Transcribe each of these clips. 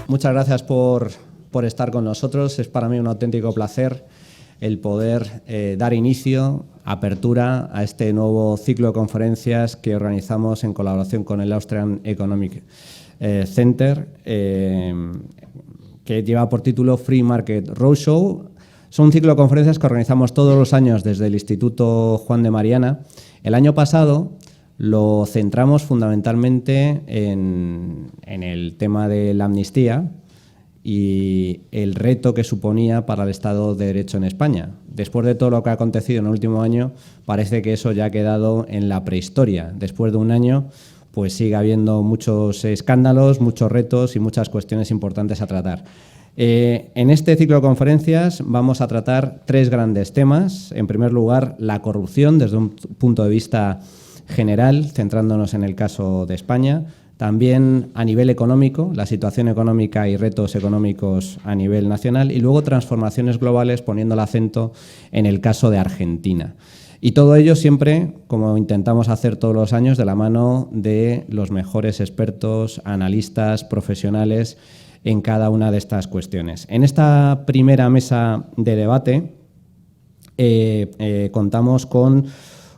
Muchas gracias por estar con nosotros. Es para mí un auténtico placer el poder dar inicio, apertura a este nuevo ciclo de conferencias que organizamos en colaboración con el Austrian Economic Center, que lleva por título Free Market Roadshow. Son un ciclo de conferencias que organizamos todos los años desde el Instituto Juan de Mariana. El año pasado lo centramos fundamentalmente en el tema de la amnistía y el reto que suponía para el Estado de Derecho en España. Después de todo lo que ha acontecido en el último año, parece que eso ya ha quedado en la prehistoria. Después de un año, pues sigue habiendo muchos escándalos, muchos retos y muchas cuestiones importantes a tratar. En este ciclo de conferencias vamos a tratar tres grandes temas. En primer lugar, la corrupción desde un punto de vista general, centrándonos en el caso de España. También a nivel económico, la situación económica y retos económicos a nivel nacional. Y luego transformaciones globales, poniendo el acento en el caso de Argentina. Y todo ello siempre, como intentamos hacer todos los años, de la mano de los mejores expertos, analistas, profesionales en cada una de estas cuestiones. En esta primera mesa de debate contamos con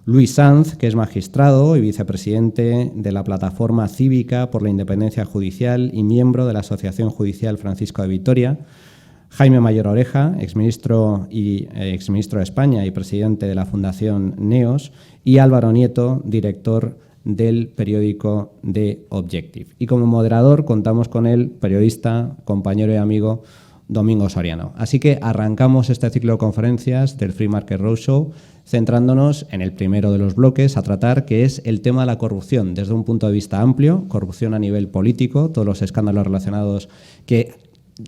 Luis Sanz, que es magistrado y vicepresidente de la Plataforma Cívica por la Independencia Judicial y miembro de la Asociación Judicial Francisco de Vitoria; Jaime Mayor Oreja, exministro de España y presidente de la Fundación NEOS; y Álvaro Nieto, director del periódico The Objective. Y como moderador contamos con el periodista, compañero y amigo Domingo Soriano. Así que arrancamos este ciclo de conferencias del Free Market Roadshow, centrándonos en el primero de los bloques a tratar, que es el tema de la corrupción desde un punto de vista amplio, corrupción a nivel político, todos los escándalos relacionados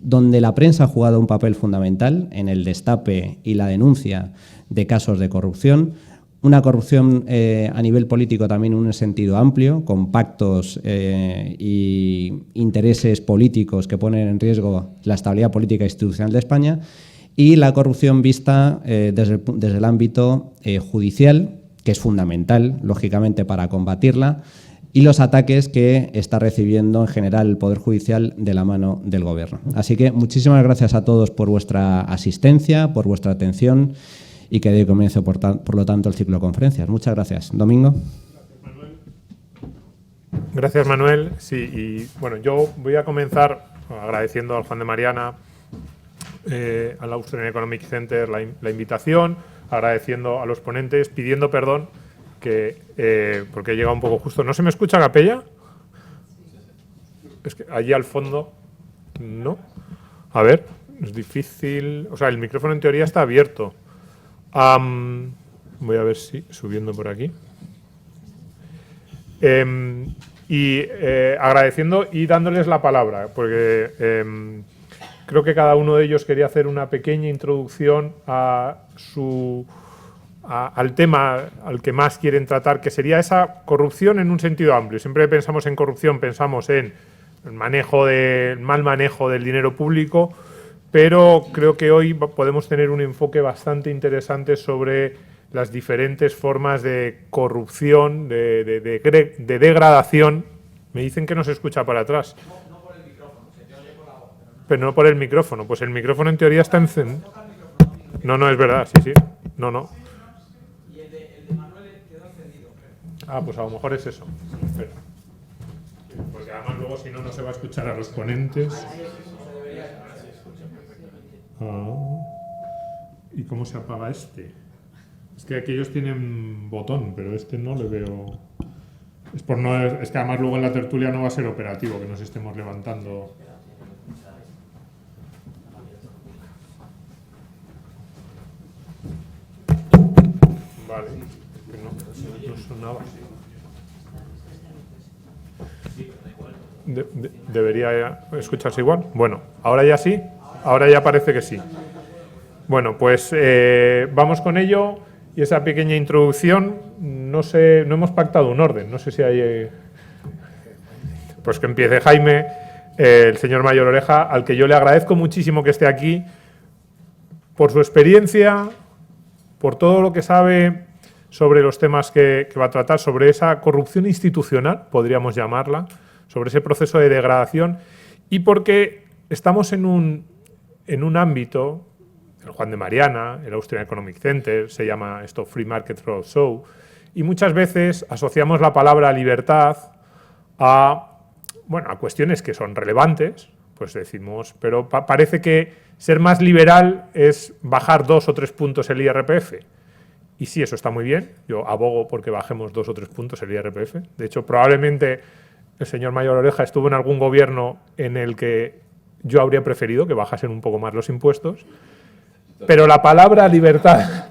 donde la prensa ha jugado un papel fundamental en el destape y la denuncia de casos de corrupción. Una corrupción a nivel político también en un sentido amplio, con pactos y intereses políticos que ponen en riesgo la estabilidad política e institucional de España, y la corrupción vista desde el ámbito judicial, que es fundamental, lógicamente, para combatirla, y los ataques que está recibiendo en general el Poder Judicial de la mano del Gobierno. Así que muchísimas gracias a todos por vuestra asistencia, por vuestra atención, y que dé comienzo, por lo tanto, el ciclo de conferencias. Muchas gracias. Domingo. Gracias, Manuel. Sí, y bueno, yo voy a comenzar agradeciendo al Juan de Mariana, al Austrian Economic Center la invitación, agradeciendo a los ponentes, pidiendo perdón porque he llegado un poco justo. ¿No se me escucha, Capella? Es que allí al fondo no. A ver, es difícil. O sea, el micrófono en teoría está abierto. Voy a ver si subiendo por aquí. Agradeciendo y dándoles la palabra, porque creo que cada uno de ellos quería hacer una pequeña introducción al tema al que más quieren tratar, que sería esa corrupción en un sentido amplio. Siempre pensamos en corrupción, pensamos en el mal manejo del dinero público, pero creo que hoy podemos tener un enfoque bastante interesante sobre las diferentes formas de corrupción, de degradación. Me dicen que no se escucha para atrás. No por el micrófono, se te oye por la voz. Pero no por el micrófono. Pues el micrófono en teoría está encendido. No, es verdad, sí. No. Y el de Manuel quedó encendido, creo. Ah, pues a lo mejor es eso. Espera. Porque además luego si no se va a escuchar a los ponentes. ¿Y cómo se apaga este? Es que aquellos tienen botón, pero este no le veo. Es que además luego en la tertulia no va a ser operativo, que nos estemos levantando. Vale, que no sonaba. ¿Debería escucharse igual? Bueno, ahora ya sí. Ahora ya parece que sí. Bueno, pues vamos con ello. Y esa pequeña introducción, no hemos pactado un orden. No sé si hay... Pues que empiece Jaime, el señor Mayor Oreja, al que yo le agradezco muchísimo que esté aquí, por su experiencia, por todo lo que sabe sobre los temas que va a tratar, sobre esa corrupción institucional, podríamos llamarla, sobre ese proceso de degradación, y porque estamos en un ámbito, el Juan de Mariana, el Austrian Economic Center, se llama esto Free Market Roadshow, y muchas veces asociamos la palabra libertad a, bueno, a cuestiones que son relevantes, pues decimos, pero parece que ser más liberal es bajar 2 o 3 puntos el IRPF. Y sí, eso está muy bien. Yo abogo porque bajemos 2 o 3 puntos el IRPF. De hecho, probablemente el señor Mayor Oreja estuvo en algún gobierno en el que yo habría preferido que bajasen un poco más los impuestos. Pero la palabra libertad,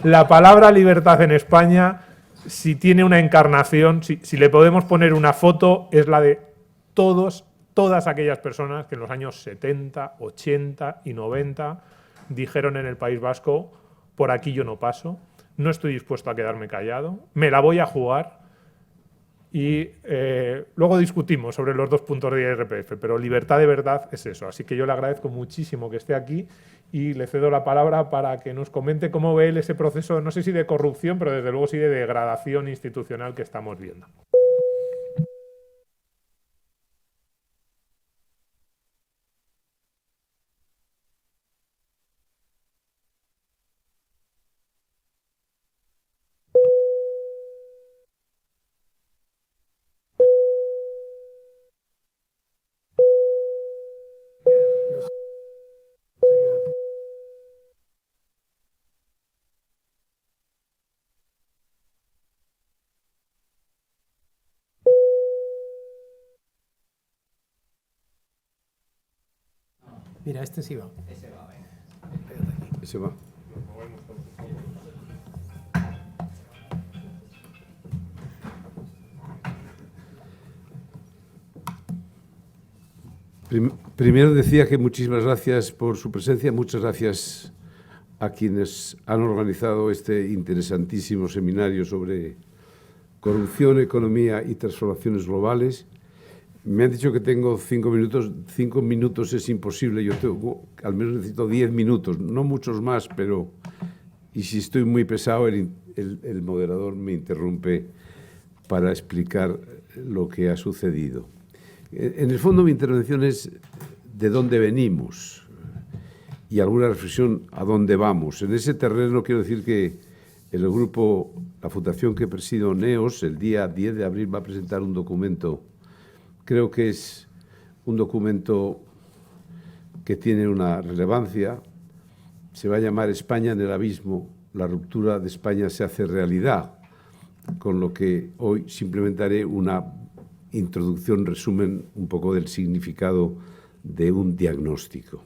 la palabra libertad en España, si tiene una encarnación, si le podemos poner una foto, es la de todas aquellas personas que en los años 70, 80 y 90 dijeron en el País Vasco: por aquí yo no paso, no estoy dispuesto a quedarme callado, me la voy a jugar. Y luego discutimos sobre los 2 puntos de IRPF, pero libertad de verdad es eso. Así que yo le agradezco muchísimo que esté aquí y le cedo la palabra para que nos comente cómo ve él ese proceso, no sé si de corrupción, pero desde luego sí de degradación institucional que estamos viendo. Mira, este sí va. Ese va. Primero decía que muchísimas gracias por su presencia, muchas gracias a quienes han organizado este interesantísimo seminario sobre corrupción, economía y transformaciones globales. Me han dicho que tengo 5 minutos. 5 minutos es imposible. Yo tengo, al menos necesito 10 minutos, no muchos más, pero... Y si estoy muy pesado, el moderador me interrumpe para explicar lo que ha sucedido. En el fondo, mi intervención es de dónde venimos y alguna reflexión a dónde vamos. En ese terreno quiero decir que el grupo, la fundación que presido, NEOS, el día 10 de abril va a presentar un documento. Creo que es un documento que tiene una relevancia. Se va a llamar España en el abismo. La ruptura de España se hace realidad, con lo que hoy simplemente haré una introducción, resumen un poco del significado de un diagnóstico.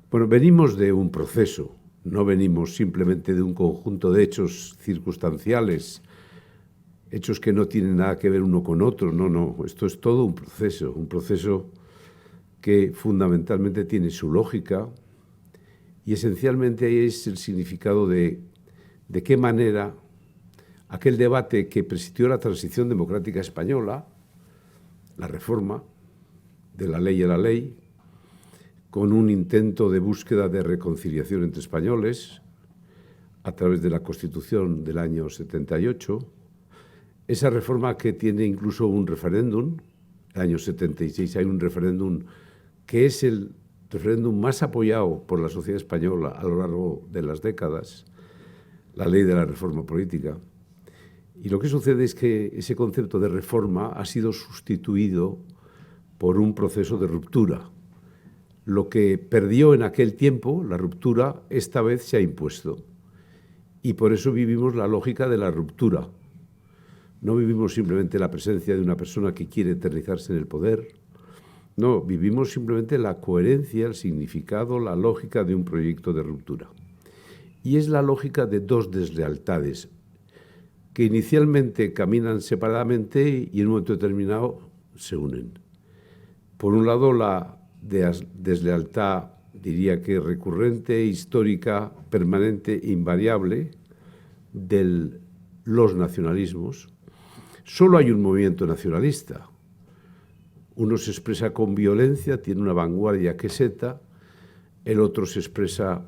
Bueno, venimos de un proceso, no venimos simplemente de un conjunto de hechos circunstanciales, hechos que no tienen nada que ver uno con otro, no, esto es todo un proceso que fundamentalmente tiene su lógica y esencialmente ahí es el significado de qué manera aquel debate que presidió la transición democrática española, la reforma de la ley a la ley, con un intento de búsqueda de reconciliación entre españoles a través de la Constitución del año 78, esa reforma que tiene incluso un referéndum, el año 76 hay un referéndum que es el referéndum más apoyado por la sociedad española a lo largo de las décadas, la ley de la reforma política. Y lo que sucede es que ese concepto de reforma ha sido sustituido por un proceso de ruptura. Lo que perdió en aquel tiempo, la ruptura, esta vez se ha impuesto. Y por eso vivimos la lógica de la ruptura. No vivimos simplemente la presencia de una persona que quiere eternizarse en el poder. No, vivimos simplemente la coherencia, el significado, la lógica de un proyecto de ruptura. Y es la lógica de 2 deslealtades que inicialmente caminan separadamente y en un momento determinado se unen. Por un lado, la deslealtad, diría que recurrente, histórica, permanente, invariable, de los nacionalismos. Solo hay un movimiento nacionalista. Uno se expresa con violencia, tiene una vanguardia que seta, el otro se expresa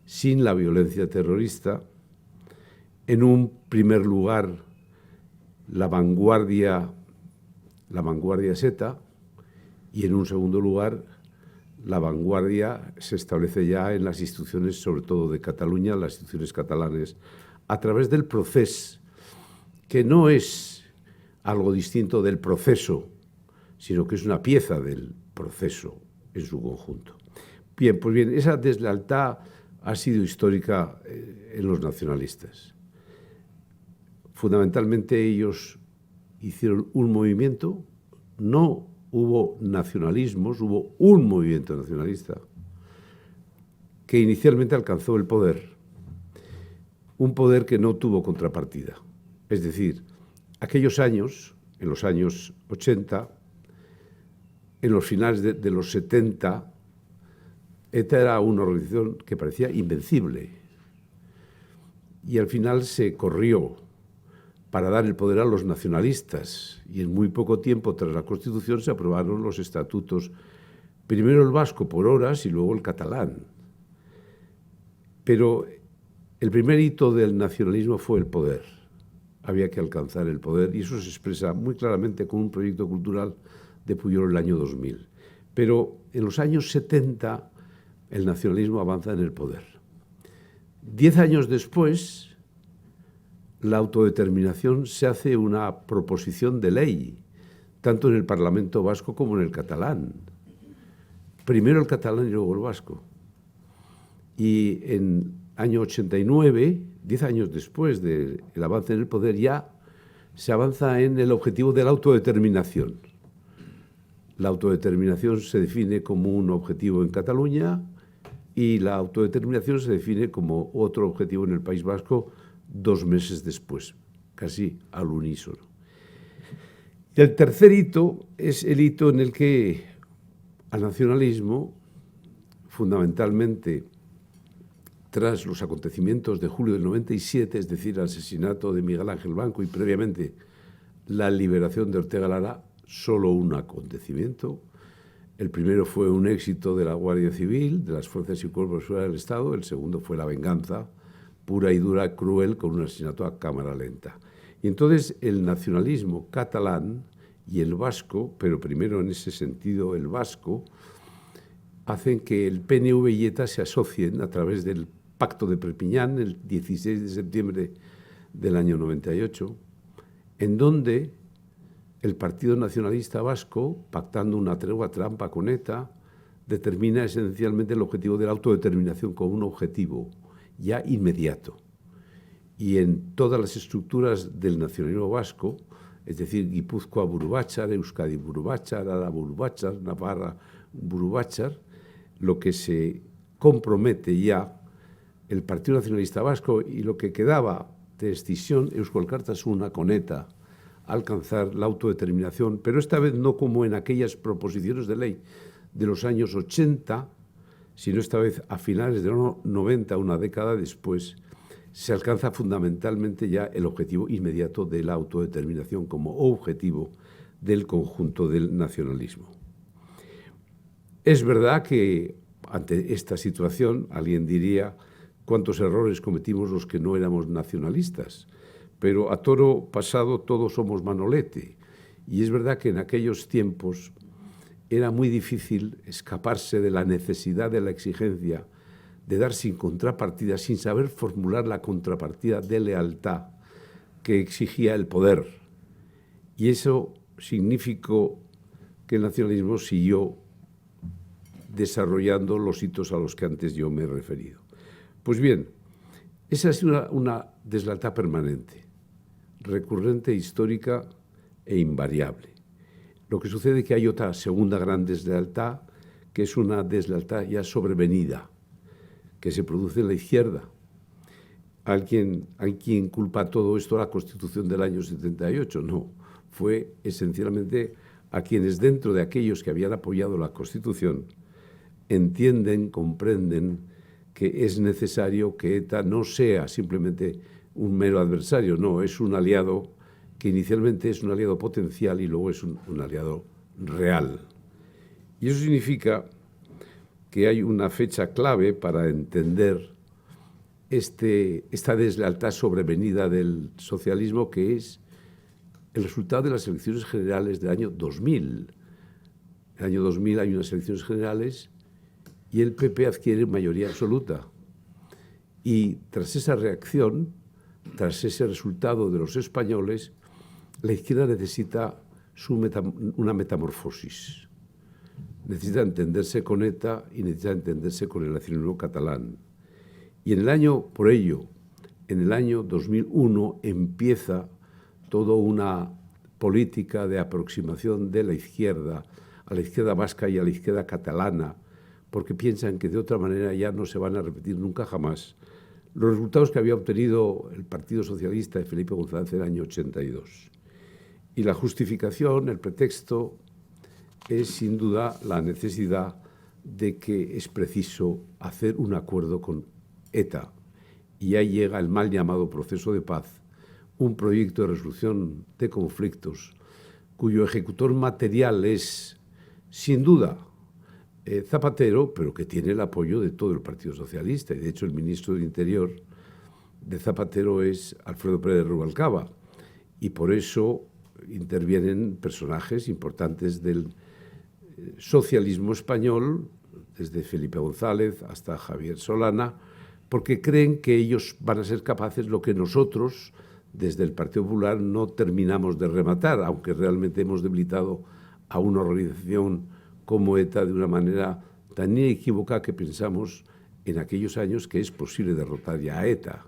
sin la violencia terrorista. En un primer lugar, la vanguardia seta, y en un segundo lugar, la vanguardia se establece ya en las instituciones, sobre todo de Cataluña, las instituciones catalanes, a través del procés, que no es algo distinto del proceso, sino que es una pieza del proceso en su conjunto. Bien, pues bien, esa deslealtad ha sido histórica en los nacionalistas. Fundamentalmente ellos hicieron un movimiento, no hubo nacionalismos, hubo un movimiento nacionalista que inicialmente alcanzó el poder, un poder que no tuvo contrapartida. Es decir, aquellos años, en los años 80, en los finales de los 70, ETA era una organización que parecía invencible y al final se corrió para dar el poder a los nacionalistas y en muy poco tiempo tras la Constitución se aprobaron los estatutos, primero el vasco por horas y luego el catalán. Pero el primer hito del nacionalismo fue el poder. Había que alcanzar el poder y eso se expresa muy claramente con un proyecto cultural de Pujol en el año 2000. Pero en los años 70 el nacionalismo avanza en el poder. 10 años después, la autodeterminación se hace una proposición de ley, tanto en el Parlamento vasco como en el catalán. Primero el catalán y luego el vasco. Y en año 89, 10 años después del avance en el poder, ya se avanza en el objetivo de la autodeterminación. La autodeterminación se define como un objetivo en Cataluña y la autodeterminación se define como otro objetivo en el País Vasco 2 meses después, casi al unísono. Y el tercer hito es el hito en el que al nacionalismo, fundamentalmente tras los acontecimientos de julio del 97, es decir, el asesinato de Miguel Ángel Blanco y previamente la liberación de Ortega Lara, solo un acontecimiento. El primero fue un éxito de la Guardia Civil, de las fuerzas y cuerpos del Estado. El segundo fue la venganza pura y dura, cruel, con un asesinato a cámara lenta. Y entonces el nacionalismo catalán y el vasco, pero primero en ese sentido el vasco, hacen que el PNV y ETA se asocien a través del Pacto de Perpiñán, el 16 de septiembre del año 98, en donde el Partido Nacionalista Vasco, pactando una tregua trampa con ETA, determina esencialmente el objetivo de la autodeterminación como un objetivo ya inmediato. Y en todas las estructuras del nacionalismo vasco, es decir, Guipúzcoa Burubachar, Euskadi Burubachar, Araba Burubachar, Navarra Burubachar, lo que se compromete ya el Partido Nacionalista Vasco y lo que quedaba de escisión Eusko Alkartasuna con ETA, alcanzar la autodeterminación, pero esta vez no como en aquellas proposiciones de ley de los años 80, sino esta vez a finales de los 90, una década después, se alcanza fundamentalmente ya el objetivo inmediato de la autodeterminación como objetivo del conjunto del nacionalismo. Es verdad que ante esta situación alguien diría cuántos errores cometimos los que no éramos nacionalistas, pero a toro pasado todos somos manolete. Y es verdad que en aquellos tiempos era muy difícil escaparse de la necesidad de la exigencia de dar sin contrapartida, sin saber formular la contrapartida de lealtad que exigía el poder. Y eso significó que el nacionalismo siguió desarrollando los hitos a los que antes yo me he referido. Pues bien, esa es una deslealtad permanente, recurrente, histórica e invariable. Lo que sucede es que hay otra segunda gran deslealtad, que es una deslealtad ya sobrevenida, que se produce en la izquierda. Hay quien culpa todo esto a la Constitución del año 78. No, fue esencialmente a quienes dentro de aquellos que habían apoyado la Constitución entienden, comprenden que es necesario que ETA no sea simplemente un mero adversario, no, es un aliado que inicialmente es un aliado potencial y luego es un aliado real. Y eso significa que hay una fecha clave para entender esta deslealtad sobrevenida del socialismo, que es el resultado de las elecciones generales del año 2000. En el año 2000 hay unas elecciones generales y el PP adquiere mayoría absoluta. Y tras esa reacción, tras ese resultado de los españoles, la izquierda necesita una metamorfosis. Necesita entenderse con ETA y necesita entenderse con el nacionalismo catalán. Y por ello, en el año 2001 empieza toda una política de aproximación de la izquierda, a la izquierda vasca y a la izquierda catalana, porque piensan que de otra manera ya no se van a repetir nunca jamás los resultados que había obtenido el Partido Socialista de Felipe González en el año 82. Y la justificación, el pretexto, es sin duda la necesidad de que es preciso hacer un acuerdo con ETA. Y ahí llega el mal llamado proceso de paz, un proyecto de resolución de conflictos cuyo ejecutor material es, sin duda, Zapatero, pero que tiene el apoyo de todo el Partido Socialista. Y de hecho el ministro del Interior de Zapatero es Alfredo Pérez Rubalcaba. Y por eso intervienen personajes importantes del socialismo español, desde Felipe González hasta Javier Solana, porque creen que ellos van a ser capaces lo que nosotros, desde el Partido Popular, no terminamos de rematar, aunque realmente hemos debilitado a una organización como ETA de una manera tan inequívoca que pensamos en aquellos años que es posible derrotar ya a ETA.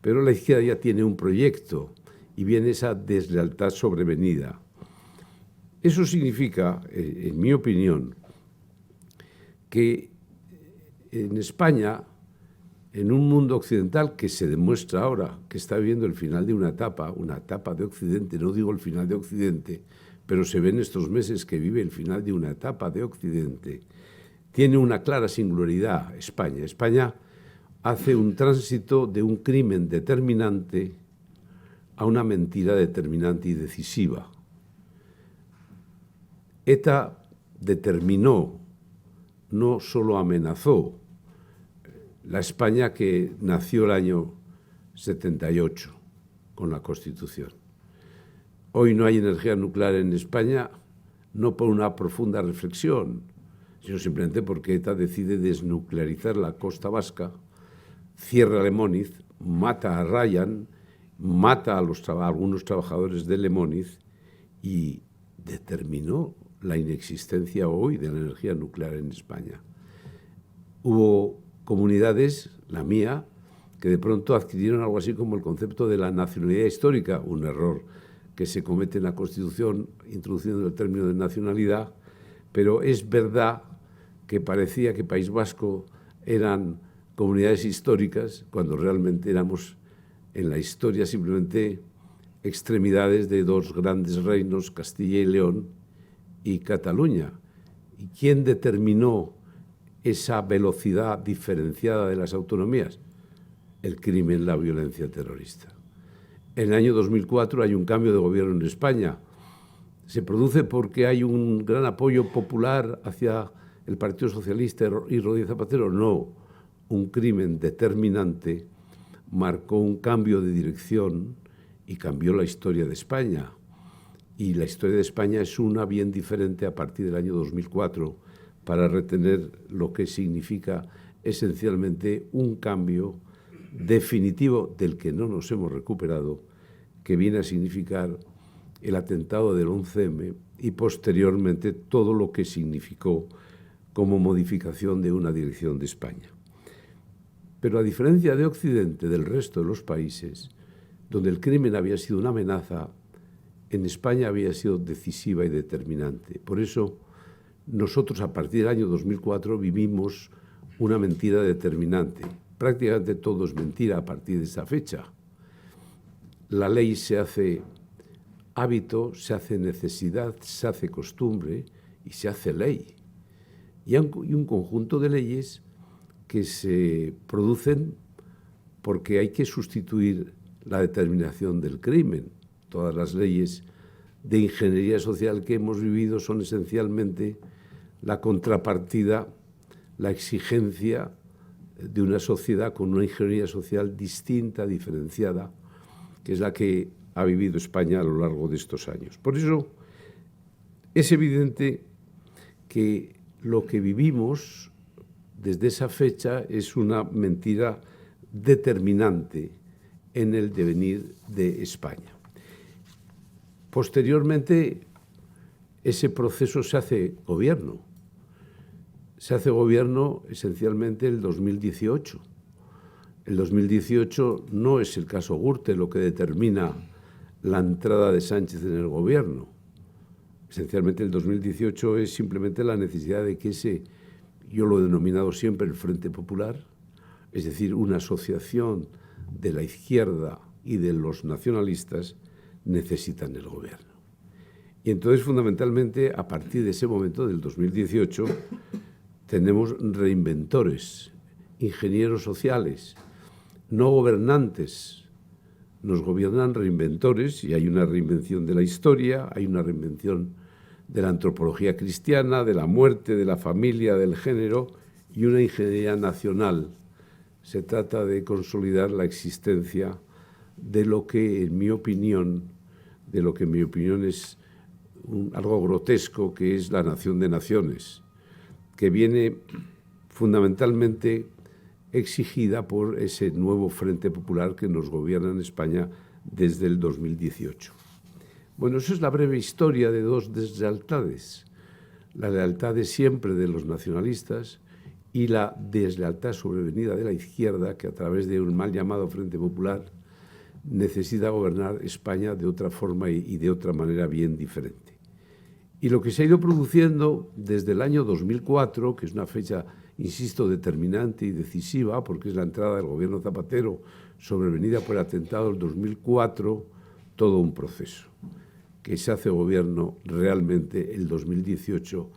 Pero la izquierda ya tiene un proyecto y viene esa deslealtad sobrevenida. Eso significa, en mi opinión, que en España, en un mundo occidental que se demuestra ahora que está viviendo el final de una etapa de Occidente, no digo el final de Occidente, pero se ve en estos meses que vive el final de una etapa de Occidente, tiene una clara singularidad España. España hace un tránsito de un crimen determinante a una mentira determinante y decisiva. ETA determinó, no solo amenazó, la España que nació el año 78 con la Constitución. Hoy no hay energía nuclear en España, no por una profunda reflexión, sino simplemente porque ETA decide desnuclearizar la costa vasca, cierra Lemóniz, mata a Ryan, mata a algunos trabajadores de Lemóniz y determinó la inexistencia hoy de la energía nuclear en España. Hubo comunidades, la mía, que de pronto adquirieron algo así como el concepto de la nacionalidad histórica, un error que se comete en la Constitución introduciendo el término de nacionalidad, pero es verdad que parecía que País Vasco eran comunidades históricas cuando realmente éramos en la historia simplemente extremidades de dos grandes reinos, Castilla y León y Cataluña. ¿Y quién determinó esa velocidad diferenciada de las autonomías? El crimen, la violencia terrorista. En el año 2004 hay un cambio de gobierno en España. ¿Se produce porque hay un gran apoyo popular hacia el Partido Socialista y Rodríguez Zapatero? No. Un crimen determinante marcó un cambio de dirección y cambió la historia de España. Y la historia de España es una bien diferente a partir del año 2004 para retener lo que significa esencialmente un cambio definitivo del que no nos hemos recuperado, que viene a significar el atentado del 11M y posteriormente todo lo que significó como modificación de una dirección de España. Pero a diferencia de Occidente, del resto de los países, donde el crimen había sido una amenaza, en España había sido decisiva y determinante. Por eso nosotros a partir del año 2004 vivimos una mentira determinante. Prácticamente todo es mentira a partir de esa fecha. La ley se hace hábito, se hace necesidad, se hace costumbre y se hace ley. Y hay un conjunto de leyes que se producen porque hay que sustituir la determinación del crimen. Todas las leyes de ingeniería social que hemos vivido son esencialmente la contrapartida, la exigencia de una sociedad con una ingeniería social distinta, diferenciada, que es la que ha vivido España a lo largo de estos años. Por eso es evidente que lo que vivimos desde esa fecha es una mentira determinante en el devenir de España. Posteriormente, ese proceso se hace gobierno. Se hace gobierno esencialmente el 2018. El 2018 no es el caso Gürtel lo que determina la entrada de Sánchez en el gobierno. Esencialmente el 2018 es simplemente la necesidad de que yo lo he denominado siempre el Frente Popular, es decir, una asociación de la izquierda y de los nacionalistas, necesitan el gobierno. Y entonces, fundamentalmente, a partir de ese momento, del 2018, tenemos reinventores, ingenieros sociales, no gobernantes. Nos gobiernan reinventores y hay una reinvención de la historia, hay una reinvención de la antropología cristiana, de la muerte, de la familia, del género y una ingeniería nacional. Se trata de consolidar la existencia de lo que, en mi opinión, es algo grotesco, que es la nación de naciones, que viene fundamentalmente exigida por ese nuevo Frente Popular que nos gobierna en España desde el 2018. Bueno, eso es la breve historia de dos deslealtades. La lealtad de siempre de los nacionalistas y la deslealtad sobrevenida de la izquierda, que a través de un mal llamado Frente Popular necesita gobernar España de otra forma y de otra manera bien diferente. Y lo que se ha ido produciendo desde el año 2004, que es una fecha, insisto, determinante y decisiva, porque es la entrada del gobierno Zapatero sobrevenida por el atentado del 2004, todo un proceso, que se hace gobierno realmente el 2018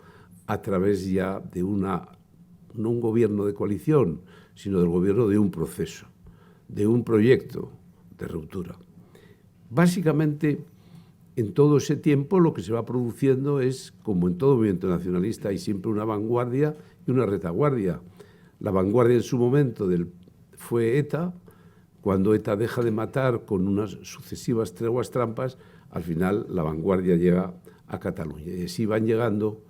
a través ya de no un gobierno de coalición, sino del gobierno de un proceso, de un proyecto de ruptura. Básicamente, en todo ese tiempo lo que se va produciendo es, como en todo movimiento nacionalista, hay siempre una vanguardia y una retaguardia. La vanguardia en su momento fue ETA. Cuando ETA deja de matar con unas sucesivas treguas trampas, al final la vanguardia llega a Cataluña. Y así van llegando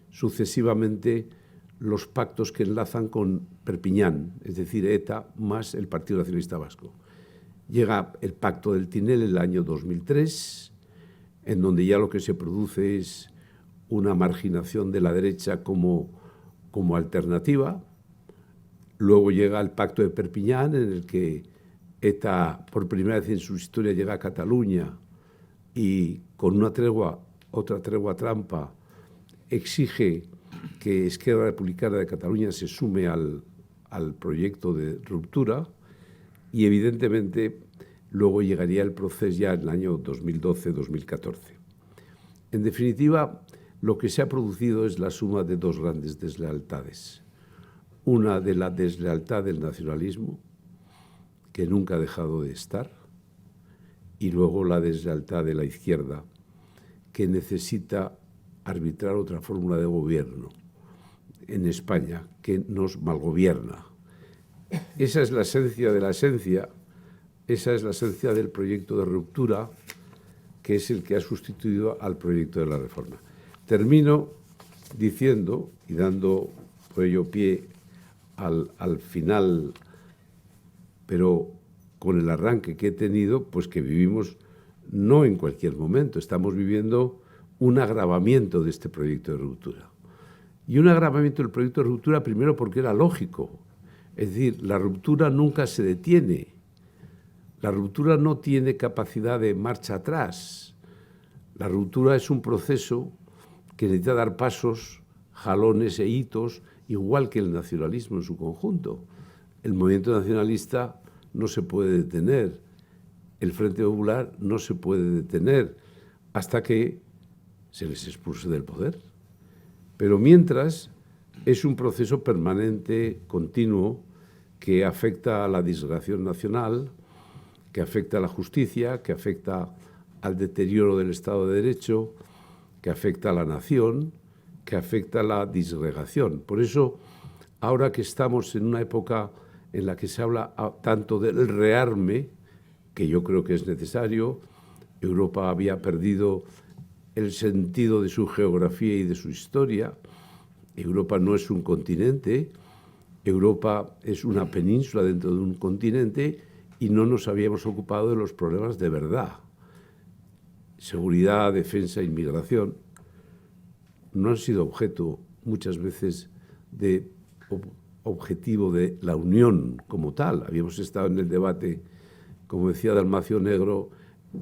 sucesivamente los pactos que enlazan con Perpiñán, es decir, ETA más el Partido Nacionalista Vasco. Llega el Pacto del Tinel en el año 2003, en donde ya lo que se produce es una marginación de la derecha como alternativa. Luego llega el Pacto de Perpiñán, en el que ETA, por primera vez en su historia, llega a Cataluña y con otra tregua trampa, exige que Esquerra Republicana de Cataluña se sume al proyecto de ruptura y, evidentemente, luego llegaría el proceso ya en el año 2012-2014. En definitiva, lo que se ha producido es la suma de dos grandes deslealtades. Una de la deslealtad del nacionalismo, que nunca ha dejado de estar, y luego la deslealtad de la izquierda, que necesita arbitrar otra fórmula de gobierno en España, que nos malgobierna. Esa es la esencia de la esencia. Esa es la esencia del proyecto de ruptura, que es el que ha sustituido al proyecto de la reforma. Termino diciendo y dando por ello pie al final, pero con el arranque que he tenido, pues que vivimos no en cualquier momento, estamos viviendo un agravamiento de este proyecto de ruptura. Y un agravamiento del proyecto de ruptura primero porque era lógico, es decir, la ruptura nunca se detiene. La ruptura no tiene capacidad de marcha atrás. La ruptura es un proceso que necesita dar pasos, jalones e hitos, igual que el nacionalismo en su conjunto. El movimiento nacionalista no se puede detener, el Frente Popular no se puede detener hasta que se les expulse del poder. Pero mientras es un proceso permanente, continuo, que afecta a la disgregación nacional, que afecta a la justicia, que afecta al deterioro del Estado de Derecho, que afecta a la nación, que afecta a la disgregación. Por eso, ahora que estamos en una época en la que se habla tanto del rearme, que yo creo que es necesario, Europa había perdido el sentido de su geografía y de su historia. Europa no es un continente, Europa es una península dentro de un continente y no nos habíamos ocupado de los problemas de verdad. Seguridad, defensa, inmigración no han sido objeto muchas veces de objetivo de la Unión como tal. Habíamos estado en el debate, como decía Dalmacio Negro,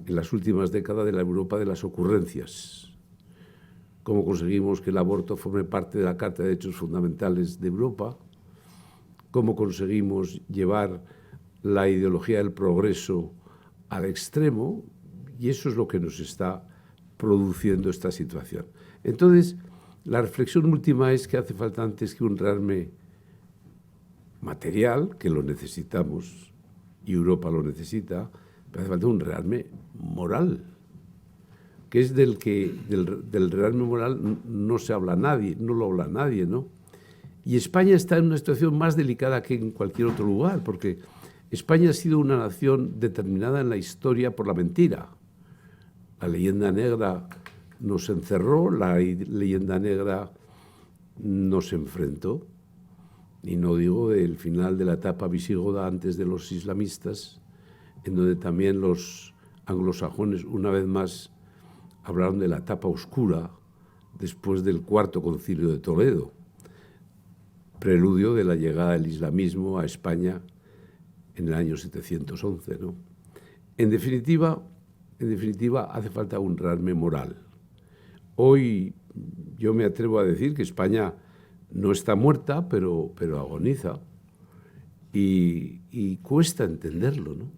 en las últimas décadas de la Europa de las ocurrencias. Cómo conseguimos que el aborto forme parte de la Carta de Derechos Fundamentales de Europa, cómo conseguimos llevar la ideología del progreso al extremo, y eso es lo que nos está produciendo esta situación. Entonces, la reflexión última es que hace falta, antes que un rearme material, que lo necesitamos, y Europa lo necesita, pero hace falta un rearme moral, que es del rearme moral no se habla nadie, no lo habla nadie, ¿no? Y España está en una situación más delicada que en cualquier otro lugar, porque España ha sido una nación determinada en la historia por la mentira. La leyenda negra nos encerró, la leyenda negra nos enfrentó, y no digo del final de la etapa visigoda antes de los islamistas, en donde también los anglosajones una vez más hablaron de la etapa oscura después del Cuarto Concilio de Toledo, preludio de la llegada del islamismo a España en el año 711, ¿no? En definitiva, hace falta un rearme moral. Hoy yo me atrevo a decir que España no está muerta, pero agoniza, y cuesta entenderlo, ¿no?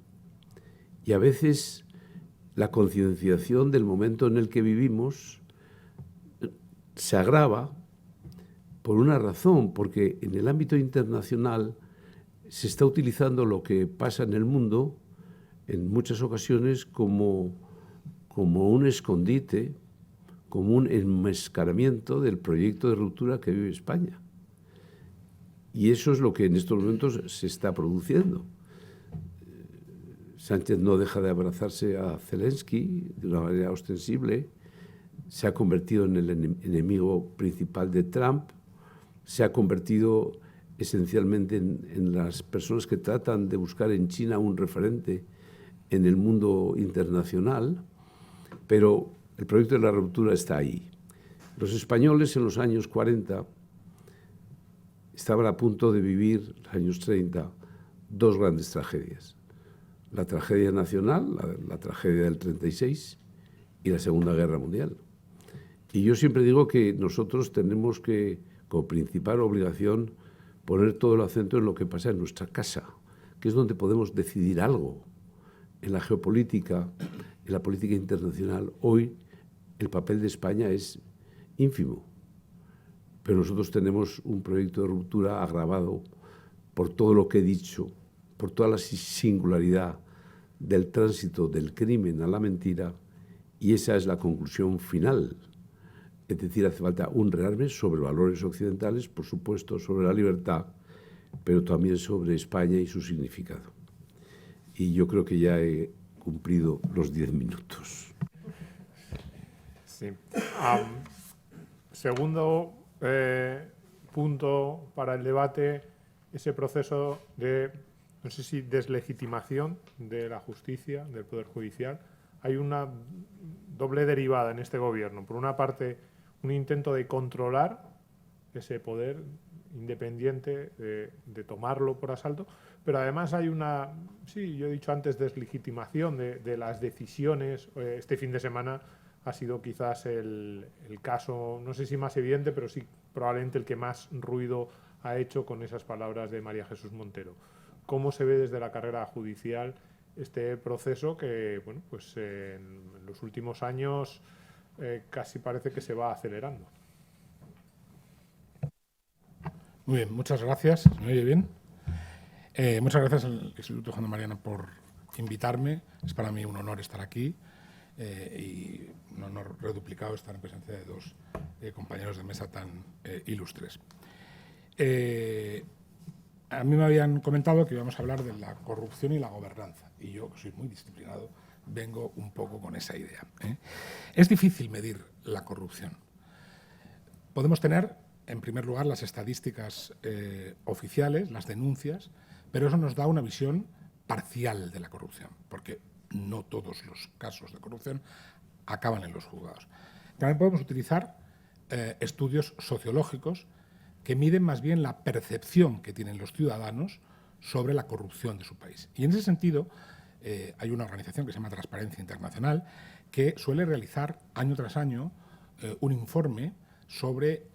Y a veces la concienciación del momento en el que vivimos se agrava por una razón, porque en el ámbito internacional se está utilizando lo que pasa en el mundo en muchas ocasiones como un escondite, como un enmascaramiento del proyecto de ruptura que vive España. Y eso es lo que en estos momentos se está produciendo. Sánchez no deja de abrazarse a Zelensky de una manera ostensible, se ha convertido en el enemigo principal de Trump, se ha convertido esencialmente en las personas que tratan de buscar en China un referente en el mundo internacional, pero el proyecto de la ruptura está ahí. Los españoles en los años 40 estaban a punto de vivir, en los años 30, dos grandes tragedias. La tragedia nacional, la tragedia del 36 y la Segunda Guerra Mundial. Y yo siempre digo que nosotros tenemos que, como principal obligación, poner todo el acento en lo que pasa en nuestra casa, que es donde podemos decidir algo. En la geopolítica, en la política internacional, hoy el papel de España es ínfimo. Pero nosotros tenemos un proyecto de ruptura agravado por todo lo que he dicho, por toda la singularidad del tránsito del crimen a la mentira, y esa es la conclusión final. Es decir, hace falta un rearme sobre valores occidentales, por supuesto, sobre la libertad, pero también sobre España y su significado. Y yo creo que ya he cumplido los 10 minutos. Sí. Segundo punto para el debate, ese proceso de, no sé si deslegitimación de la justicia, del Poder Judicial. Hay una doble derivada en este gobierno. Por una parte, un intento de controlar ese poder independiente, de tomarlo por asalto, pero además hay una, sí, yo he dicho antes, deslegitimación de las decisiones. Este fin de semana ha sido quizás el caso, no sé si más evidente, pero sí probablemente el que más ruido ha hecho con esas palabras de María Jesús Montero. ¿Cómo se ve desde la carrera judicial este proceso que, bueno, pues en los últimos años casi parece que se va acelerando? Muy bien, muchas gracias. ¿Me oye bien? Muchas gracias al Instituto Juan de Mariana por invitarme. Es para mí un honor estar aquí y un honor reduplicado estar en presencia de dos compañeros de mesa tan ilustres. A mí me habían comentado que íbamos a hablar de la corrupción y la gobernanza, y yo, que soy muy disciplinado, vengo un poco con esa idea. Es difícil medir la corrupción. Podemos tener en primer lugar, las estadísticas oficiales, las denuncias, pero eso nos da una visión parcial de la corrupción, porque no todos los casos de corrupción acaban en los juzgados. También podemos utilizar estudios sociológicos que miden más bien la percepción que tienen los ciudadanos sobre la corrupción de su país. Y en ese sentido, hay una organización que se llama Transparencia Internacional que suele realizar año tras año un informe sobre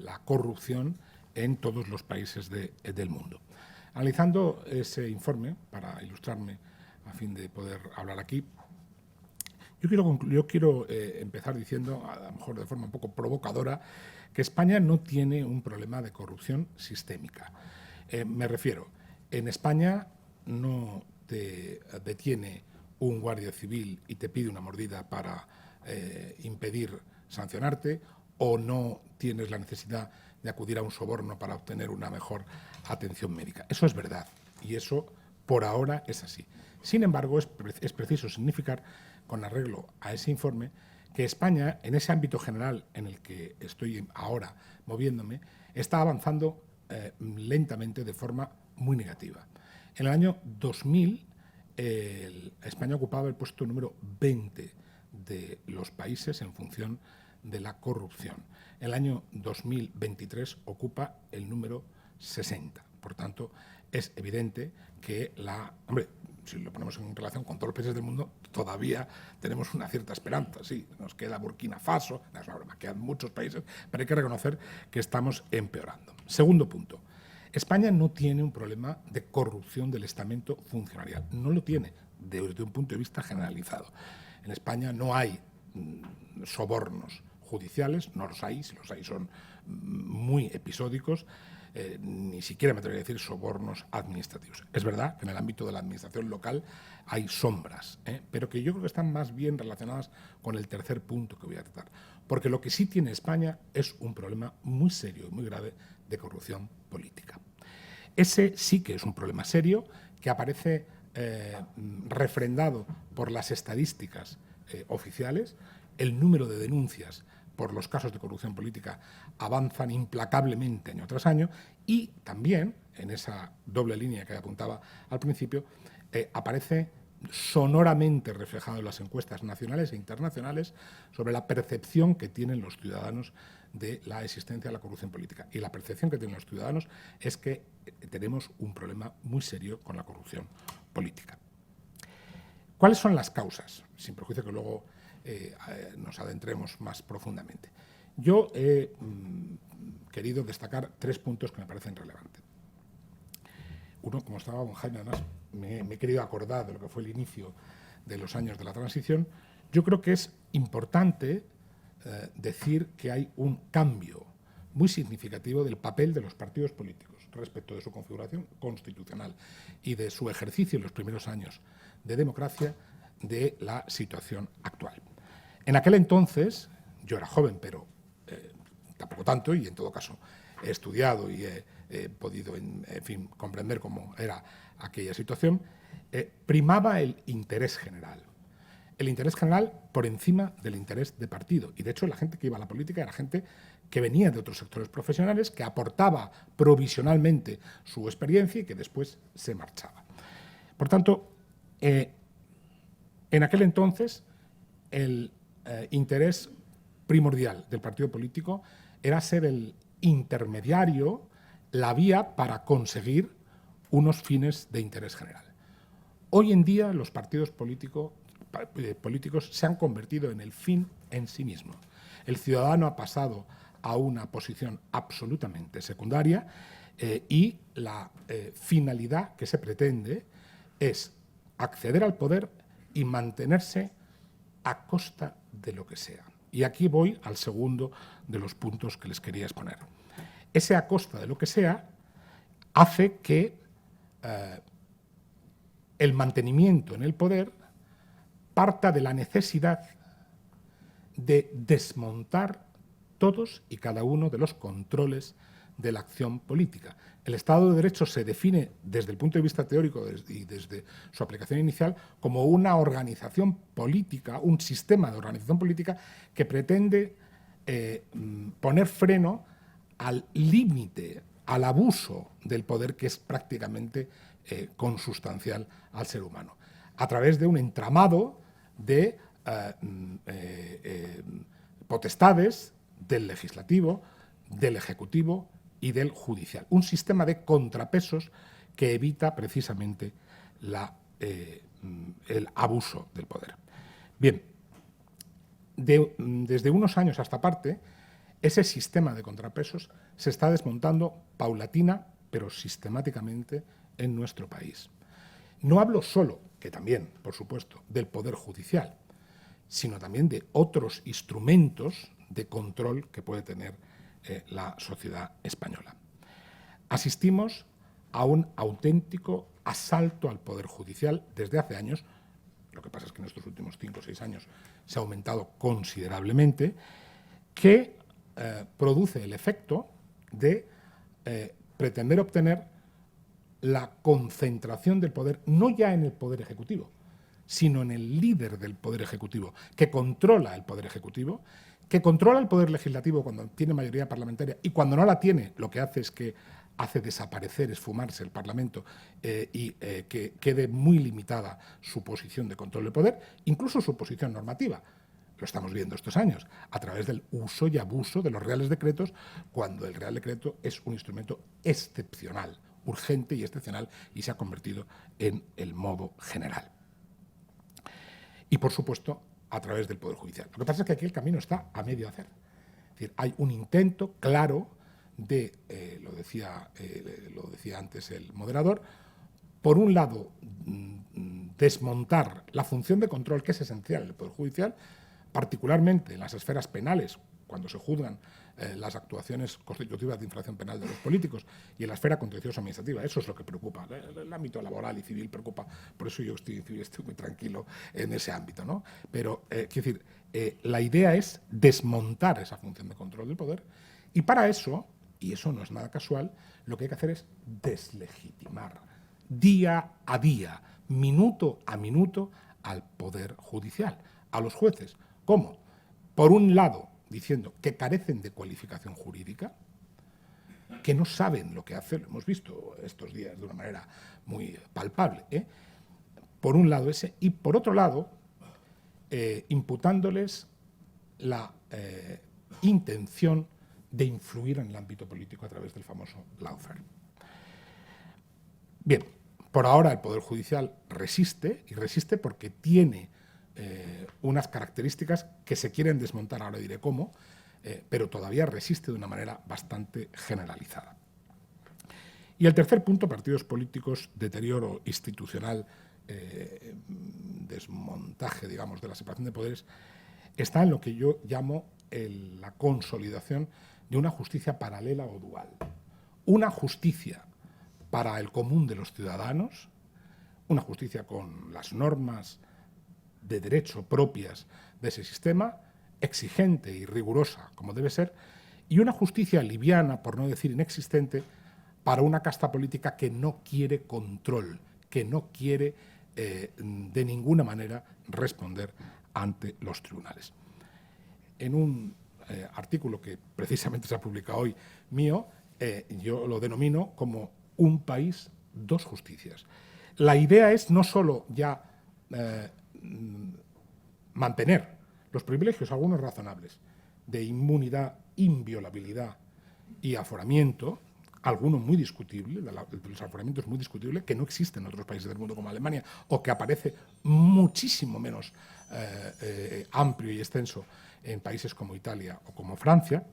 la corrupción en todos los países del mundo. Analizando ese informe, para ilustrarme a fin de poder hablar aquí, yo quiero empezar diciendo, a lo mejor de forma un poco provocadora, que España no tiene un problema de corrupción sistémica. Me refiero, en España no te detiene un guardia civil y te pide una mordida para impedir sancionarte, o no tienes la necesidad de acudir a un soborno para obtener una mejor atención médica. Eso es verdad y eso por ahora es así. Sin embargo, es preciso significar, con arreglo a ese informe, que España, en ese ámbito general en el que estoy ahora moviéndome, está avanzando lentamente de forma muy negativa. En el año 2000, España ocupaba el puesto número 20 de los países en función de la corrupción. En el año 2023 ocupa el número 60. Por tanto, es evidente que hombre, si lo ponemos en relación con todos los países del mundo, todavía tenemos una cierta esperanza. Sí, nos queda Burkina Faso, no es una broma, quedan muchos países, pero hay que reconocer que estamos empeorando. Segundo punto. España no tiene un problema de corrupción del estamento funcionarial. No lo tiene desde un punto de vista generalizado. En España no hay sobornos judiciales, no los hay, si los hay son muy episódicos, ni siquiera me atrevería a decir sobornos administrativos. Es verdad que en el ámbito de la administración local hay sombras, pero que yo creo que están más bien relacionadas con el tercer punto que voy a tratar. Porque lo que sí tiene España es un problema muy serio y muy grave de corrupción política. Ese sí que es un problema serio que aparece refrendado por las estadísticas oficiales. El número de denuncias por los casos de corrupción política avanzan implacablemente año tras año y también, en esa doble línea que apuntaba al principio, aparece sonoramente reflejado en las encuestas nacionales e internacionales sobre la percepción que tienen los ciudadanos de la existencia de la corrupción política. Y la percepción que tienen los ciudadanos es que tenemos un problema muy serio con la corrupción política. ¿Cuáles son las causas? Sin perjuicio que luego nos adentremos más profundamente. Yo he querido destacar 3 puntos que me parecen relevantes. Uno, como estaba don Jaime, además me he querido acordar de lo que fue el inicio de los años de la transición. Yo creo que es importante decir que hay un cambio muy significativo del papel de los partidos políticos respecto de su configuración constitucional y de su ejercicio en los primeros años de democracia de la situación actual. En aquel entonces, yo era joven, pero tampoco tanto, y en todo caso he estudiado y he podido, en fin, comprender cómo era aquella situación, primaba el interés general. El interés general por encima del interés de partido. Y de hecho la gente que iba a la política era gente que venía de otros sectores profesionales, que aportaba provisionalmente su experiencia y que después se marchaba. Por tanto, en aquel entonces el interés primordial del partido político era ser el intermediario, la vía para conseguir unos fines de interés general. Hoy en día los partidos políticos se han convertido en el fin en sí mismo. El ciudadano ha pasado a una posición absolutamente secundaria y la finalidad que se pretende es acceder al poder y mantenerse a costa de lo que sea. Y aquí voy al segundo de los puntos que les quería exponer. Ese a costa de lo que sea hace que el mantenimiento en el poder parta de la necesidad de desmontar todos y cada uno de los controles de la acción política. El Estado de Derecho se define desde el punto de vista teórico y desde su aplicación inicial como una organización política, un sistema de organización política que pretende poner freno al límite, al abuso del poder que es prácticamente consustancial al ser humano, a través de un entramado de potestades del legislativo, del ejecutivo y del judicial. Un sistema de contrapesos que evita precisamente el abuso del poder. Bien, desde unos años a esta parte, ese sistema de contrapesos se está desmontando paulatina, pero sistemáticamente en nuestro país. No hablo solo, que también, por supuesto, del Poder Judicial, sino también de otros instrumentos de control que puede tener la sociedad española. Asistimos a un auténtico asalto al Poder Judicial desde hace años. Lo que pasa es que en estos últimos 5 o 6 años se ha aumentado considerablemente, que produce el efecto de pretender obtener la concentración del poder, no ya en el Poder Ejecutivo, sino en el líder del Poder Ejecutivo, que controla el Poder Ejecutivo, que controla el Poder Legislativo cuando tiene mayoría parlamentaria y cuando no la tiene, lo que hace es que hace desaparecer, esfumarse el Parlamento y que quede muy limitada su posición de control del poder, incluso su posición normativa. Lo estamos viendo estos años, a través del uso y abuso de los reales decretos, cuando el Real Decreto es un instrumento excepcional, urgente y excepcional, y se ha convertido en el modo general. Y, por supuesto, a través del Poder Judicial. Lo que pasa es que aquí el camino está a medio hacer. Es decir, hay un intento claro de, lo decía antes el moderador, por un lado, desmontar la función de control que es esencial en el Poder Judicial, particularmente en las esferas penales, cuando se juzgan las actuaciones constitutivas de infracción penal de los políticos, y en la esfera contenciosa administrativa. Eso es lo que preocupa. El ámbito laboral y civil preocupa, por eso yo estoy muy tranquilo en ese ámbito, ¿no? Pero, quiero decir, la idea es desmontar esa función de control del poder, y para eso, y eso no es nada casual, lo que hay que hacer es deslegitimar día a día, minuto a minuto, al Poder Judicial, a los jueces. ¿Cómo? Por un lado, diciendo que carecen de cualificación jurídica, que no saben lo que hacen, lo hemos visto estos días de una manera muy palpable, por un lado ese, y por otro lado, imputándoles la intención de influir en el ámbito político a través del famoso lawfare. Bien, por ahora el Poder Judicial resiste, y resiste porque tiene unas características que se quieren desmontar, ahora diré cómo, pero todavía resiste de una manera bastante generalizada. Y el tercer punto, partidos políticos, deterioro institucional, desmontaje, digamos, de la separación de poderes, está en lo que yo llamo la consolidación de una justicia paralela o dual. Una justicia para el común de los ciudadanos, una justicia con las normas de derecho propias de ese sistema, exigente y rigurosa como debe ser, y una justicia liviana, por no decir inexistente, para una casta política que no quiere control, que no quiere de ninguna manera responder ante los tribunales. En un artículo que precisamente se ha publicado hoy mío, yo lo denomino como un país, dos justicias. La idea es no solo ya mantener los privilegios, algunos razonables, de inmunidad, inviolabilidad y aforamiento, algunos muy discutibles, los aforamientos muy discutibles, que no existen en otros países del mundo como Alemania, o que aparece muchísimo menos amplio y extenso en países como Italia o como Francia.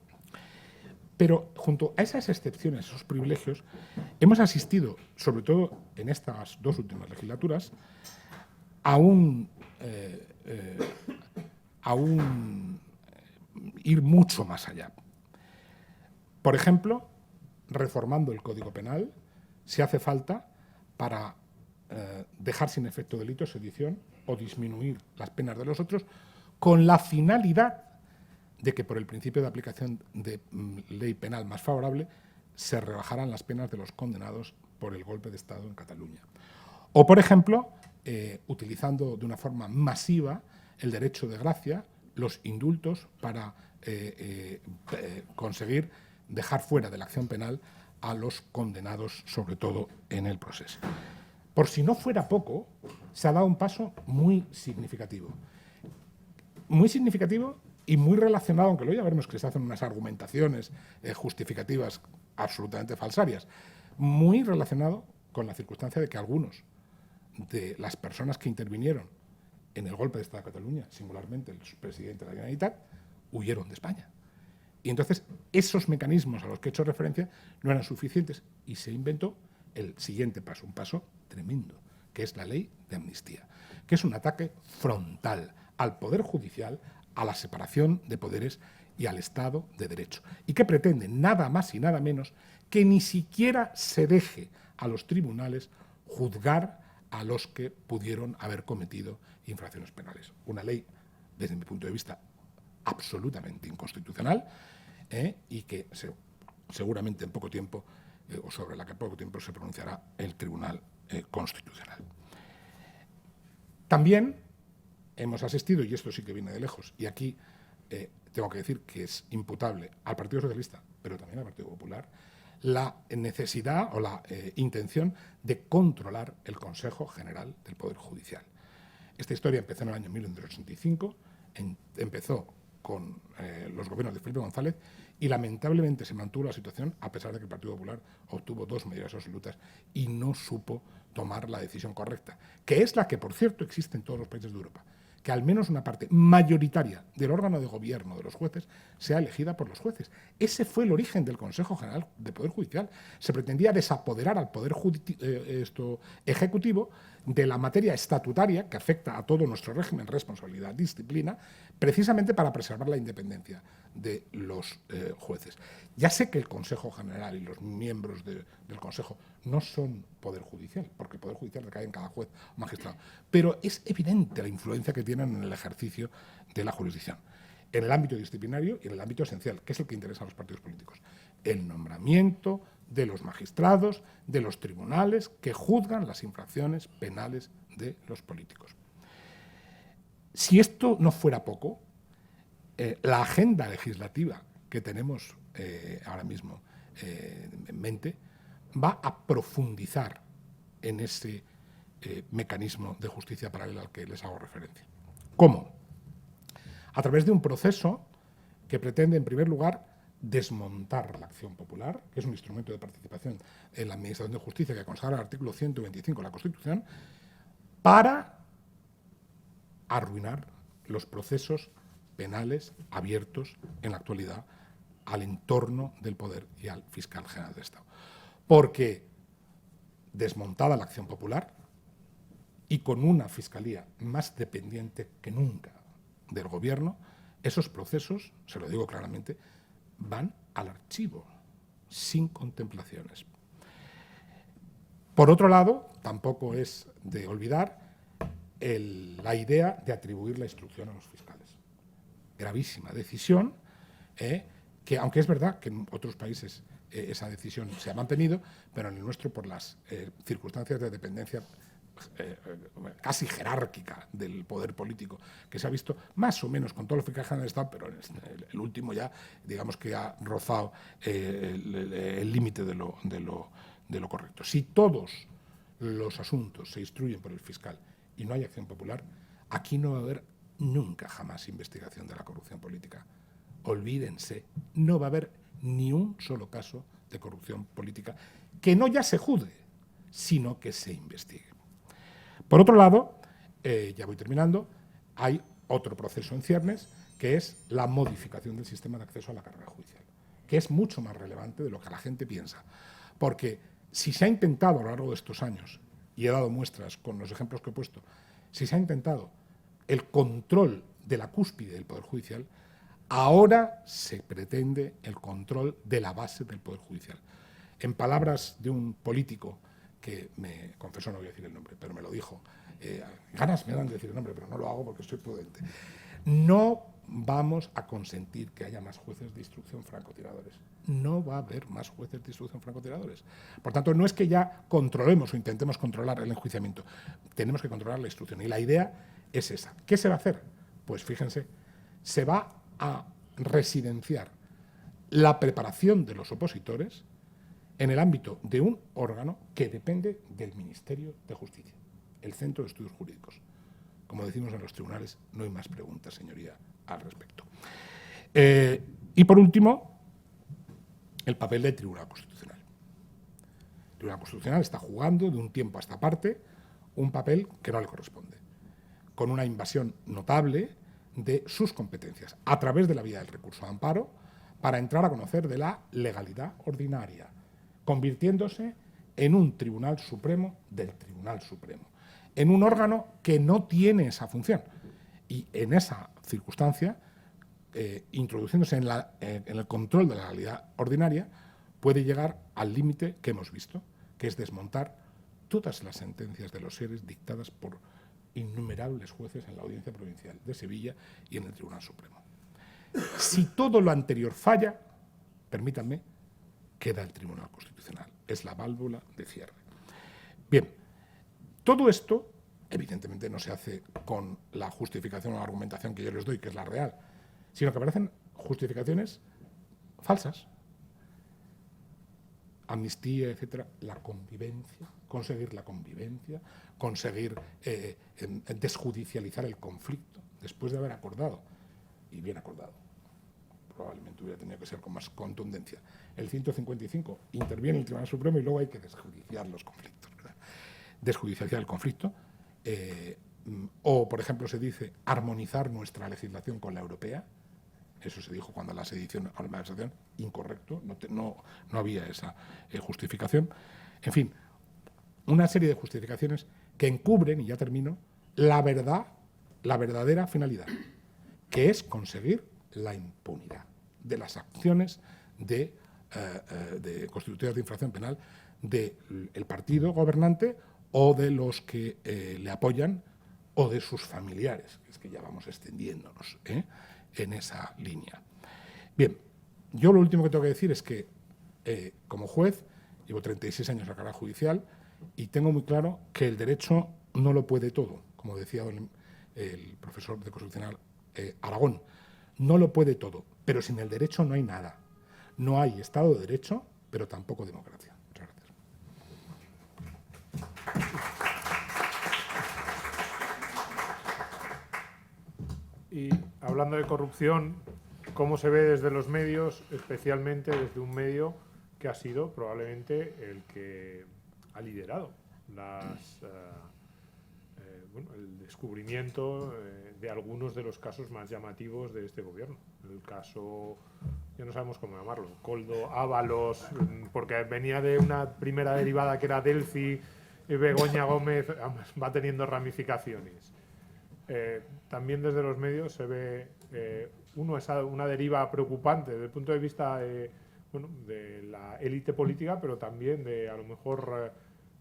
Pero junto a esas excepciones, esos privilegios, hemos asistido, sobre todo en estas dos últimas legislaturas, a un ir mucho más allá. Por ejemplo, reformando el Código Penal, si hace falta para dejar sin efecto delitos, sedición o disminuir las penas de los otros, con la finalidad de que por el principio de aplicación de ley penal más favorable se rebajaran las penas de los condenados por el golpe de Estado en Cataluña. O, por ejemplo, utilizando de una forma masiva el derecho de gracia, los indultos, para conseguir dejar fuera de la acción penal a los condenados, sobre todo en el proceso. Por si no fuera poco, se ha dado un paso muy significativo. Muy significativo y muy relacionado, aunque luego ya veremos que se hacen unas argumentaciones justificativas absolutamente falsarias, muy relacionado con la circunstancia de que algunos de las personas que intervinieron en el golpe de Estado de Cataluña, singularmente el presidente de la Generalitat, huyeron de España. Y entonces esos mecanismos a los que he hecho referencia no eran suficientes y se inventó el siguiente paso, un paso tremendo, que es la ley de amnistía, que es un ataque frontal al Poder Judicial, a la separación de poderes y al Estado de Derecho, y que pretende nada más y nada menos que ni siquiera se deje a los tribunales juzgar a los que pudieron haber cometido infracciones penales. Una ley, desde mi punto de vista, absolutamente inconstitucional y que seguramente en poco tiempo, o sobre la que en poco tiempo se pronunciará el Tribunal Constitucional. También hemos asistido, y esto sí que viene de lejos, y aquí tengo que decir que es imputable al Partido Socialista, pero también al Partido Popular, la necesidad o la intención de controlar el Consejo General del Poder Judicial. Esta historia empezó en el año 1985, empezó con los gobiernos de Felipe González y lamentablemente se mantuvo la situación a pesar de que el Partido Popular obtuvo 2 mayorías absolutas y no supo tomar la decisión correcta, que es la que, por cierto, existe en todos los países de Europa, que al menos una parte mayoritaria del órgano de gobierno de los jueces sea elegida por los jueces. Ese fue el origen del Consejo General de Poder Judicial. Se pretendía desapoderar al Poder Ejecutivo de la materia estatutaria que afecta a todo nuestro régimen, responsabilidad, disciplina, precisamente para preservar la independencia de los jueces. Ya sé que el Consejo General y los miembros del Consejo no son Poder Judicial, porque el Poder Judicial recae en cada juez o magistrado, pero es evidente la influencia que tienen en el ejercicio de la jurisdicción, en el ámbito disciplinario y en el ámbito esencial, que es el que interesa a los partidos políticos, el nombramiento de los magistrados, de los tribunales que juzgan las infracciones penales de los políticos. Si esto no fuera poco, la agenda legislativa que tenemos ahora mismo en mente va a profundizar en ese mecanismo de justicia paralela al que les hago referencia. ¿Cómo? A través de un proceso que pretende, en primer lugar, desmontar la acción popular, que es un instrumento de participación en la Administración de Justicia que consagra el artículo 125 de la Constitución, para arruinar los procesos penales abiertos en la actualidad al entorno del poder y al fiscal general del Estado. Porque desmontada la acción popular y con una fiscalía más dependiente que nunca del gobierno, esos procesos, se lo digo claramente, van al archivo, sin contemplaciones. Por otro lado, tampoco es de olvidar la idea de atribuir la instrucción a los fiscales. Gravísima decisión, que aunque es verdad que en otros países esa decisión se ha mantenido, pero en el nuestro, por las circunstancias de dependencia casi jerárquica del poder político que se ha visto más o menos con todos los fiscales generales del Estado, pero el último ya, digamos que ha rozado el límite de lo correcto. Si todos los asuntos se instruyen por el fiscal y no hay acción popular, aquí no va a haber nunca jamás investigación de la corrupción política. Olvídense, no va a haber ni un solo caso de corrupción política que no ya se juzgue, sino que se investigue. Por otro lado, ya voy terminando, hay otro proceso en ciernes, que es la modificación del sistema de acceso a la carrera judicial, que es mucho más relevante de lo que la gente piensa. Porque si se ha intentado a lo largo de estos años, y he dado muestras con los ejemplos que he puesto, si se ha intentado el control de la cúspide del Poder Judicial, ahora se pretende el control de la base del Poder Judicial. En palabras de un político que me confesó, no voy a decir el nombre, pero me lo dijo, ganas me dan de decir el nombre, pero no lo hago porque soy prudente. No vamos a consentir que haya más jueces de instrucción francotiradores. No va a haber más jueces de instrucción francotiradores. Por tanto, no es que ya controlemos o intentemos controlar el enjuiciamiento, tenemos que controlar la instrucción. Y la idea es esa. ¿Qué se va a hacer? Pues fíjense, se va a residenciar la preparación de los opositores en el ámbito de un órgano que depende del Ministerio de Justicia, el Centro de Estudios Jurídicos. Como decimos en los tribunales, no hay más preguntas, señoría, al respecto. Y por último, el papel del Tribunal Constitucional. El Tribunal Constitucional está jugando de un tiempo a esta parte un papel que no le corresponde, con una invasión notable de sus competencias, a través de la vía del recurso de amparo, para entrar a conocer de la legalidad ordinaria, convirtiéndose en un Tribunal Supremo del Tribunal Supremo, en un órgano que no tiene esa función. Y en esa circunstancia, introduciéndose en el control de la legalidad ordinaria, puede llegar al límite que hemos visto, que es desmontar todas las sentencias de los seres dictadas por innumerables jueces en la Audiencia Provincial de Sevilla y en el Tribunal Supremo. Si todo lo anterior falla, permítanme, queda el Tribunal Constitucional. Es la válvula de cierre. Bien, todo esto, evidentemente, no se hace con la justificación o la argumentación que yo les doy, que es la real, sino que aparecen justificaciones falsas. Amnistía, etcétera, la convivencia, conseguir la convivencia, conseguir desjudicializar el conflicto, después de haber acordado, y bien acordado, probablemente hubiera tenido que ser con más contundencia. El 155 interviene el Tribunal Supremo y luego hay que desjudiciar los conflictos, ¿verdad? Desjudicializar el conflicto, o, por ejemplo, se dice armonizar nuestra legislación con la europea. Eso se dijo cuando la sedición, incorrecto, no había esa justificación. En fin, una serie de justificaciones que encubren, y ya termino, la verdadera finalidad, que es conseguir la impunidad de las acciones constitutivas de infracción penal del partido gobernante o de los que le apoyan o de sus familiares. Es que ya vamos extendiéndonos en esa línea. Bien, yo lo último que tengo que decir es que, como juez, llevo 36 años en la carrera judicial y tengo muy claro que el derecho no lo puede todo, como decía el profesor de Constitucional Aragón, no lo puede todo, pero sin el derecho no hay nada. No hay Estado de Derecho, pero tampoco democracia. Muchas gracias. Y hablando de corrupción, ¿cómo se ve desde los medios, especialmente desde un medio que ha sido probablemente el que ha liderado el descubrimiento de algunos de los casos más llamativos de este gobierno? El caso, ya no sabemos cómo llamarlo, Koldo, Ábalos, porque venía de una primera derivada que era Delphi, y Begoña Gómez, va teniendo ramificaciones. También desde los medios se ve una deriva preocupante desde el punto de vista de la élite política, pero también de a lo mejor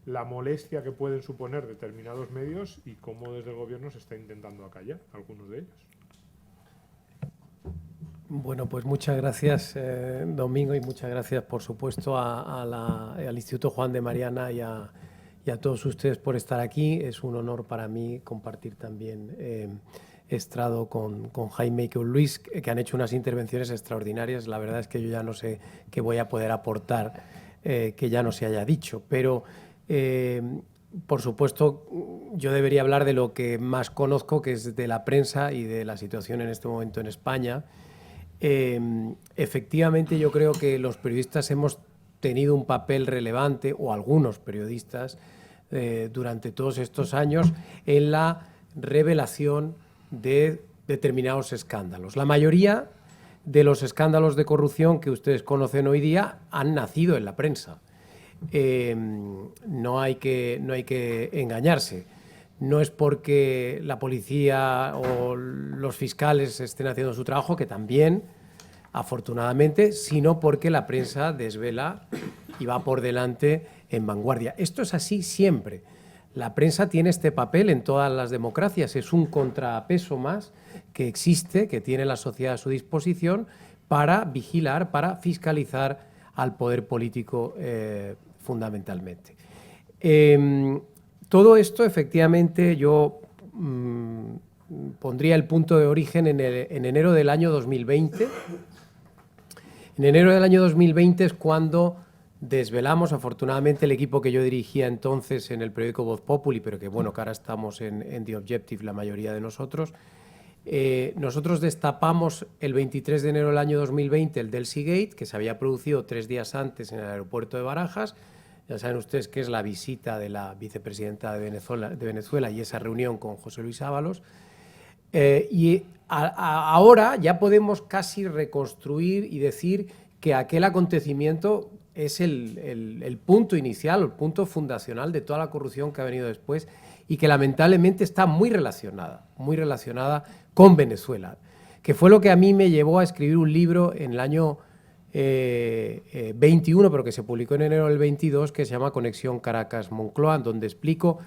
la molestia que pueden suponer determinados medios y cómo desde el gobierno se está intentando acallar algunos de ellos. Bueno, pues muchas gracias, Domingo, y muchas gracias, por supuesto, al Instituto Juan de Mariana y a todos ustedes por estar aquí. Es un honor para mí compartir también estrado con Jaime y con Luis, que han hecho unas intervenciones extraordinarias. La verdad es que yo ya no sé qué voy a poder aportar que ya no se haya dicho, pero por supuesto yo debería hablar de lo que más conozco, que es de la prensa y de la situación en este momento en España. Efectivamente, yo creo que los periodistas hemos tenido un papel relevante, o algunos periodistas, durante todos estos años, en la revelación de determinados escándalos. La mayoría de los escándalos de corrupción que ustedes conocen hoy día han nacido en la prensa. No hay que engañarse. No es porque la policía o los fiscales estén haciendo su trabajo, que también, afortunadamente, sino porque la prensa desvela y va por delante en vanguardia. Esto es así siempre. La prensa tiene este papel en todas las democracias. Es un contrapeso más que existe, que tiene la sociedad a su disposición para vigilar, para fiscalizar al poder político fundamentalmente. Todo esto, efectivamente, yo pondría el punto de origen en enero del año 2020, En enero del año 2020 es cuando desvelamos, afortunadamente, el equipo que yo dirigía entonces en el periódico Voz Populi, pero que bueno, que ahora estamos en The Objective la mayoría de nosotros. Nosotros destapamos el 23 de enero del año 2020 el Delcy Gate, que se había producido 3 días antes en el aeropuerto de Barajas. Ya saben ustedes que es la visita de la vicepresidenta de Venezuela y esa reunión con José Luis Ábalos. Ahora ya podemos casi reconstruir y decir que aquel acontecimiento es el punto inicial, el punto fundacional de toda la corrupción que ha venido después y que lamentablemente está muy relacionada con Venezuela, que fue lo que a mí me llevó a escribir un libro en el año 21, pero que se publicó en enero del 22, que se llama Conexión Caracas-Moncloa, donde explico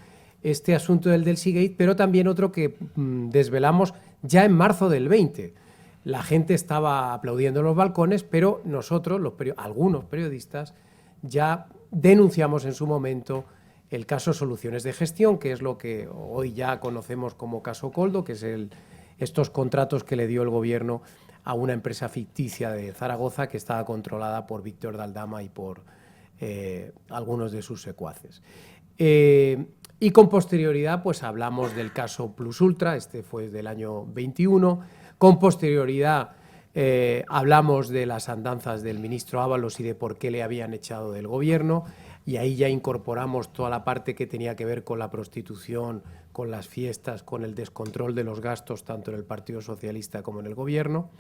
este asunto del Delcy Gate, pero también otro que desvelamos ya en marzo del 20. La gente estaba aplaudiendo en los balcones, pero nosotros, algunos periodistas, ya denunciamos en su momento el caso Soluciones de Gestión, que es lo que hoy ya conocemos como caso Coldo, que es estos contratos que le dio el gobierno a una empresa ficticia de Zaragoza que estaba controlada por Víctor de Aldama y por algunos de sus secuaces. Y con posterioridad pues hablamos del caso Plus Ultra, este fue del año 21. Con posterioridad hablamos de las andanzas del ministro Ábalos y de por qué le habían echado del gobierno, y ahí ya incorporamos toda la parte que tenía que ver con la prostitución, con las fiestas, con el descontrol de los gastos tanto en el Partido Socialista como en el gobierno,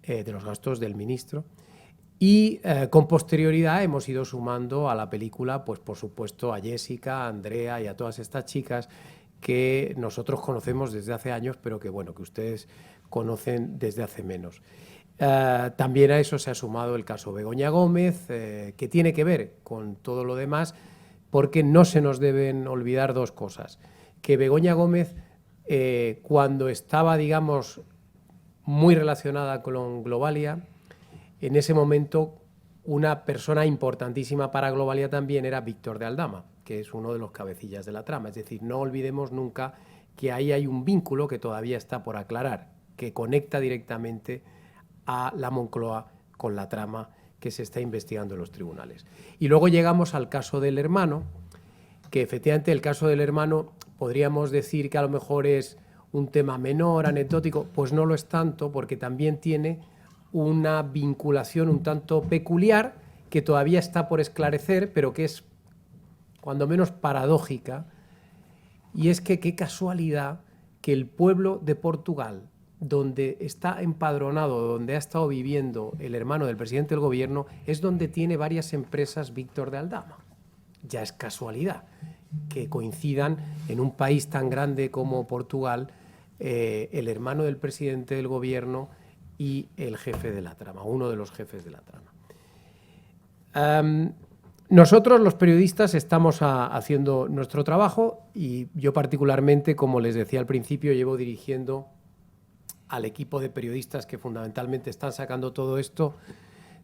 de los gastos del ministro. Y con posterioridad hemos ido sumando a la película, pues por supuesto, a Jessica, a Andrea y a todas estas chicas que nosotros conocemos desde hace años, pero que bueno, que ustedes conocen desde hace menos. También a eso se ha sumado el caso Begoña Gómez, que tiene que ver con todo lo demás, porque no se nos deben olvidar dos cosas. Que Begoña Gómez, cuando estaba, digamos, muy relacionada con Globalia, en ese momento una persona importantísima para Globalia también era Víctor de Aldama, que es uno de los cabecillas de la trama. Es decir, no olvidemos nunca que ahí hay un vínculo que todavía está por aclarar, que conecta directamente a la Moncloa con la trama que se está investigando en los tribunales. Y luego llegamos al caso del hermano, que efectivamente el caso del hermano podríamos decir que a lo mejor es un tema menor, anecdótico, pues no lo es tanto, porque también tiene una vinculación un tanto peculiar que todavía está por esclarecer, pero que es cuando menos paradójica, y es que qué casualidad que el pueblo de Portugal, donde está empadronado, donde ha estado viviendo el hermano del presidente del gobierno, es donde tiene varias empresas Víctor de Aldama. Ya es casualidad que coincidan en un país tan grande como Portugal el hermano del presidente del gobierno y el jefe de la trama, uno de los jefes de la trama. Nosotros, los periodistas, estamos haciendo nuestro trabajo y yo particularmente, como les decía al principio, llevo dirigiendo al equipo de periodistas que fundamentalmente están sacando todo esto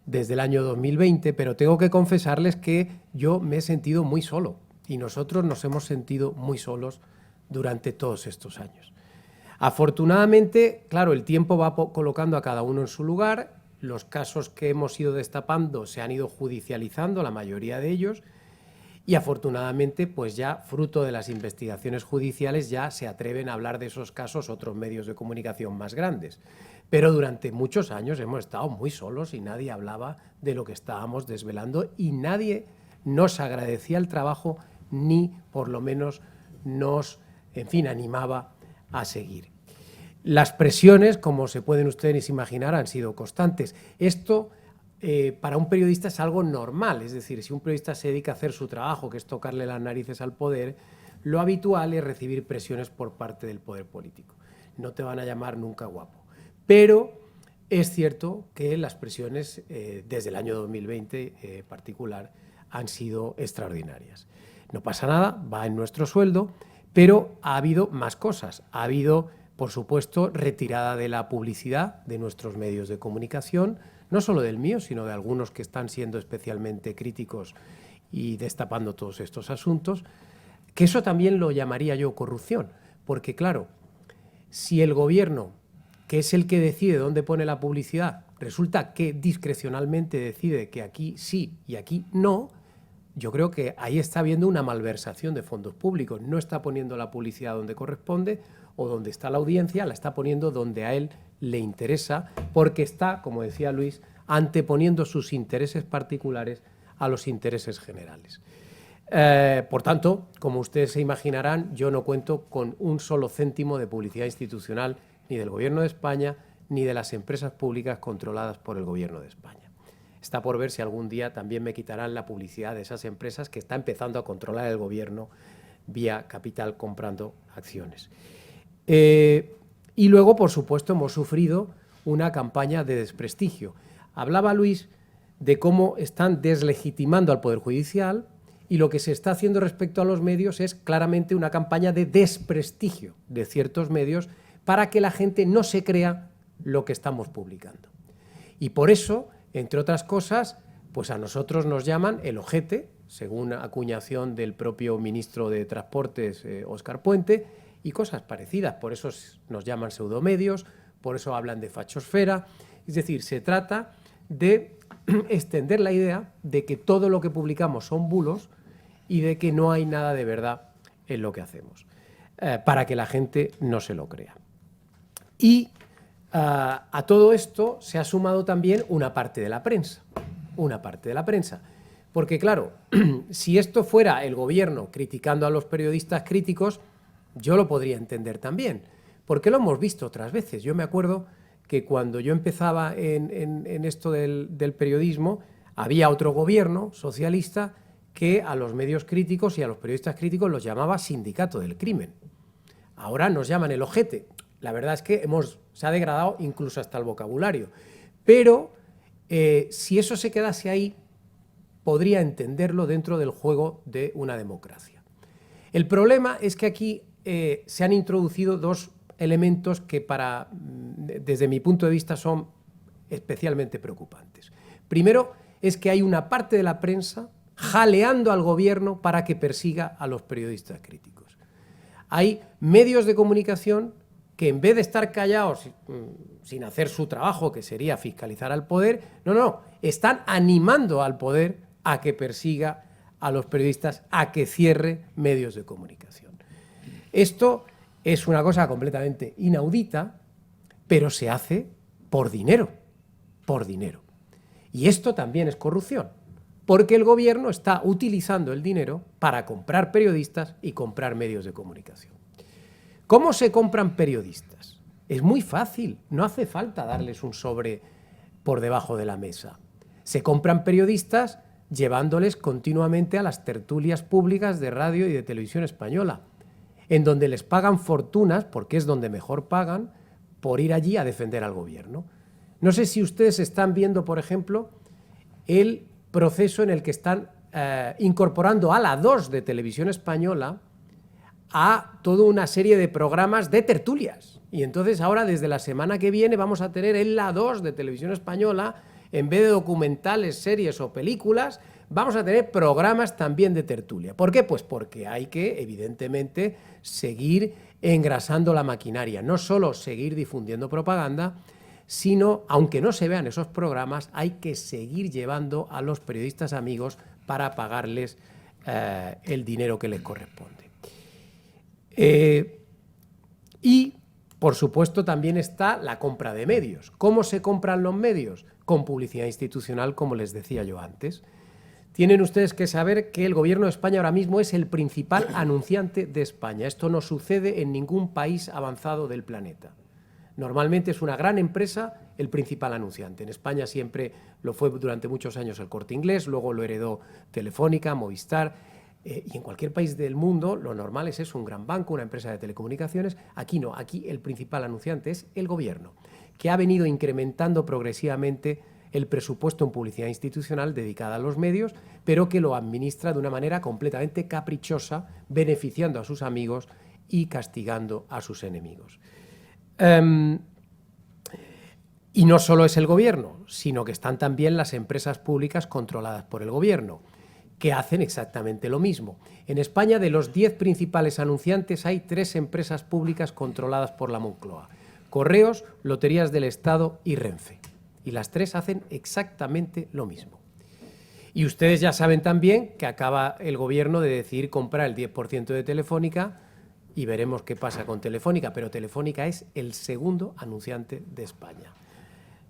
desde el año 2020, pero tengo que confesarles que yo me he sentido muy solo y nosotros nos hemos sentido muy solos durante todos estos años. Afortunadamente, claro, el tiempo va colocando a cada uno en su lugar, los casos que hemos ido destapando se han ido judicializando, la mayoría de ellos, y afortunadamente, pues ya fruto de las investigaciones judiciales ya se atreven a hablar de esos casos otros medios de comunicación más grandes. Pero durante muchos años hemos estado muy solos y nadie hablaba de lo que estábamos desvelando y nadie nos agradecía el trabajo ni por lo menos nos, en fin, animaba a seguir. Las presiones, como se pueden ustedes imaginar, han sido constantes. Esto para un periodista es algo normal, es decir, si un periodista se dedica a hacer su trabajo, que es tocarle las narices al poder, lo habitual es recibir presiones por parte del poder político. No te van a llamar nunca guapo. Pero es cierto que las presiones desde el año 2020 particular han sido extraordinarias. No pasa nada, va en nuestro sueldo, pero ha habido más cosas. Ha habido, por supuesto, retirada de la publicidad de nuestros medios de comunicación, no solo del mío, sino de algunos que están siendo especialmente críticos y destapando todos estos asuntos, que eso también lo llamaría yo corrupción, porque claro, si el gobierno, que es el que decide dónde pone la publicidad, resulta que discrecionalmente decide que aquí sí y aquí no, yo creo que ahí está habiendo una malversación de fondos públicos. No está poniendo la publicidad donde corresponde o donde está la audiencia, la está poniendo donde a él le interesa, porque está, como decía Luis, anteponiendo sus intereses particulares a los intereses generales. Por tanto, como ustedes se imaginarán, yo no cuento con un solo céntimo de publicidad institucional ni del Gobierno de España ni de las empresas públicas controladas por el Gobierno de España. Está por ver si algún día también me quitarán la publicidad de esas empresas que está empezando a controlar el Gobierno vía capital comprando acciones. Y luego, por supuesto, hemos sufrido una campaña de desprestigio. Hablaba Luis de cómo están deslegitimando al Poder Judicial y lo que se está haciendo respecto a los medios es claramente una campaña de desprestigio de ciertos medios para que la gente no se crea lo que estamos publicando. Y por eso, entre otras cosas, pues a nosotros nos llaman el ojete, según acuñación del propio ministro de Transportes, Óscar Puente, y cosas parecidas. Por eso nos llaman pseudomedios, por eso hablan de fachosfera. Es decir, se trata de extender la idea de que todo lo que publicamos son bulos y de que no hay nada de verdad en lo que hacemos, para que la gente no se lo crea. Y a todo esto se ha sumado también una parte de la prensa, porque claro, si esto fuera el gobierno criticando a los periodistas críticos, yo lo podría entender también, porque lo hemos visto otras veces. Yo me acuerdo que cuando yo empezaba en esto del periodismo, había otro gobierno socialista que a los medios críticos y a los periodistas críticos los llamaba sindicato del crimen. Ahora nos llaman el ojete. La verdad es que se ha degradado incluso hasta el vocabulario. Pero si eso se quedase ahí, podría entenderlo dentro del juego de una democracia. El problema es que aquí se han introducido dos elementos que desde mi punto de vista son especialmente preocupantes. Primero, es que hay una parte de la prensa jaleando al gobierno para que persiga a los periodistas críticos. Hay medios de comunicación que en vez de estar callados sin hacer su trabajo, que sería fiscalizar al poder, están animando al poder a que persiga a los periodistas, a que cierre medios de comunicación. Esto es una cosa completamente inaudita, pero se hace por dinero, Y esto también es corrupción, porque el gobierno está utilizando el dinero para comprar periodistas y comprar medios de comunicación. ¿Cómo se compran periodistas? Es muy fácil, no hace falta darles un sobre por debajo de la mesa. Se compran periodistas llevándoles continuamente a las tertulias públicas de radio y de televisión española, en donde les pagan fortunas, porque es donde mejor pagan, por ir allí a defender al gobierno. No sé si ustedes están viendo, por ejemplo, el proceso en el que están incorporando a la 2 de Televisión Española a toda una serie de programas de tertulias. Y entonces ahora, desde la semana que viene, vamos a tener en la 2 de Televisión Española, en vez de documentales, series o películas, vamos a tener programas también de tertulia. ¿Por qué? Pues porque hay que, evidentemente, seguir engrasando la maquinaria. No solo seguir difundiendo propaganda, sino, aunque no se vean esos programas, hay que seguir llevando a los periodistas amigos para pagarles el dinero que les corresponde. Y, por supuesto, también está la compra de medios. ¿Cómo se compran los medios? Con publicidad institucional, como les decía yo antes. Tienen ustedes que saber que el Gobierno de España ahora mismo es el principal anunciante de España. Esto no sucede en ningún país avanzado del planeta. Normalmente es una gran empresa el principal anunciante. En España siempre lo fue durante muchos años el Corte Inglés, luego lo heredó Telefónica, Movistar, y en cualquier país del mundo lo normal es eso, un gran banco, una empresa de telecomunicaciones. Aquí no, aquí el principal anunciante es el Gobierno, que ha venido incrementando progresivamente el presupuesto en publicidad institucional dedicada a los medios, pero que lo administra de una manera completamente caprichosa, beneficiando a sus amigos y castigando a sus enemigos. Y no solo es el gobierno, sino que están también las empresas públicas controladas por el gobierno, que hacen exactamente lo mismo. En España, de los 10 principales anunciantes, hay 3 empresas públicas controladas por la Moncloa: Correos, Loterías del Estado y Renfe. y las tres hacen exactamente lo mismo. Y ustedes ya saben también que acaba el gobierno de decidir comprar el 10% de Telefónica y veremos qué pasa con Telefónica, pero Telefónica es el segundo anunciante de España.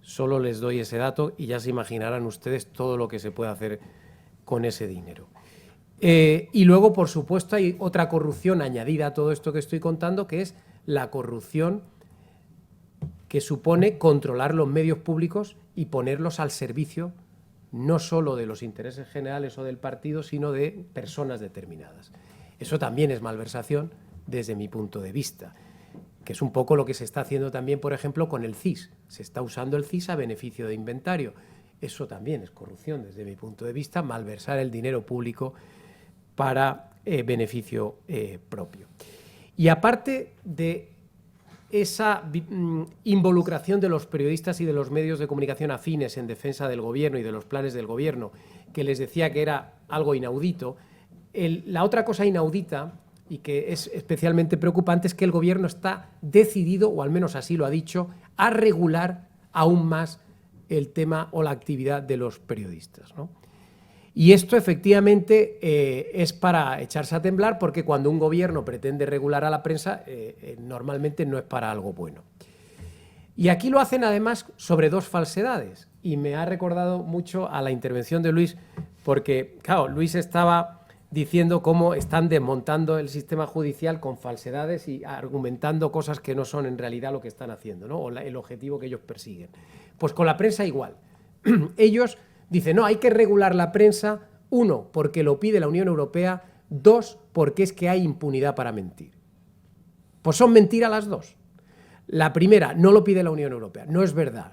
Solo les doy ese dato y ya se imaginarán ustedes todo lo que se puede hacer con ese dinero. Y luego, por supuesto, hay otra corrupción añadida a todo esto que estoy contando, que es la corrupción que supone controlar los medios públicos y ponerlos al servicio no solo de los intereses generales o del partido, sino de personas determinadas. Eso también es malversación desde mi punto de vista, que es un poco lo que se está haciendo también, por ejemplo, con el CIS. Se está usando el CIS a beneficio de inventario. Eso también es corrupción desde mi punto de vista, malversar el dinero público para beneficio propio. Y aparte de esa involucración de los periodistas y de los medios de comunicación afines en defensa del gobierno y de los planes del gobierno, que les decía que era algo inaudito, la otra cosa inaudita y que es especialmente preocupante es que el gobierno está decidido, o al menos así lo ha dicho, a regular aún más el tema o la actividad de los periodistas, ¿no? Y esto efectivamente es para echarse a temblar, porque cuando un gobierno pretende regular a la prensa, normalmente no es para algo bueno. Y aquí lo hacen además sobre dos falsedades. Y me ha recordado mucho a la intervención de Luis, porque, claro, Luis estaba diciendo cómo están desmontando el sistema judicial con falsedades y argumentando cosas que no son en realidad lo que están haciendo, ¿no? O el objetivo que ellos persiguen. Pues con la prensa igual. Ellos dicen, no, hay que regular la prensa, 1, porque lo pide la Unión Europea, 2, porque es que hay impunidad para mentir. Pues son mentiras las dos. La primera, no lo pide la Unión Europea, no es verdad.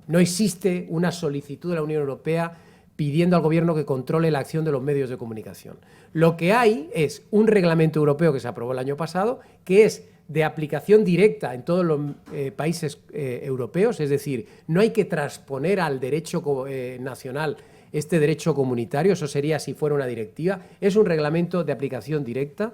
No existe una solicitud de la Unión Europea pidiendo al gobierno que controle la acción de los medios de comunicación. Lo que hay es un reglamento europeo que se aprobó el año pasado, que es de aplicación directa en todos los países europeos, es decir, no hay que transponer al derecho nacional este derecho comunitario, eso sería si fuera una directiva, es un reglamento de aplicación directa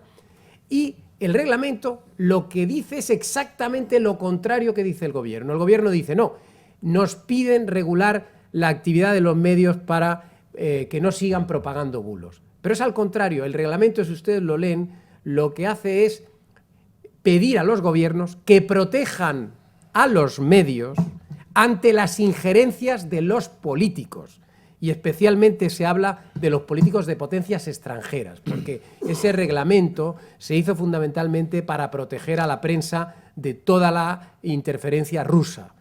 y el reglamento lo que dice es exactamente lo contrario que dice el gobierno. El gobierno dice, no, nos piden regular la actividad de los medios para que no sigan propagando bulos. Pero es al contrario, el reglamento, si ustedes lo leen, lo que hace es pedir a los gobiernos que protejan a los medios ante las injerencias de los políticos. Y especialmente se habla de los políticos de potencias extranjeras, porque ese reglamento se hizo fundamentalmente para proteger a la prensa de toda la interferencia rusa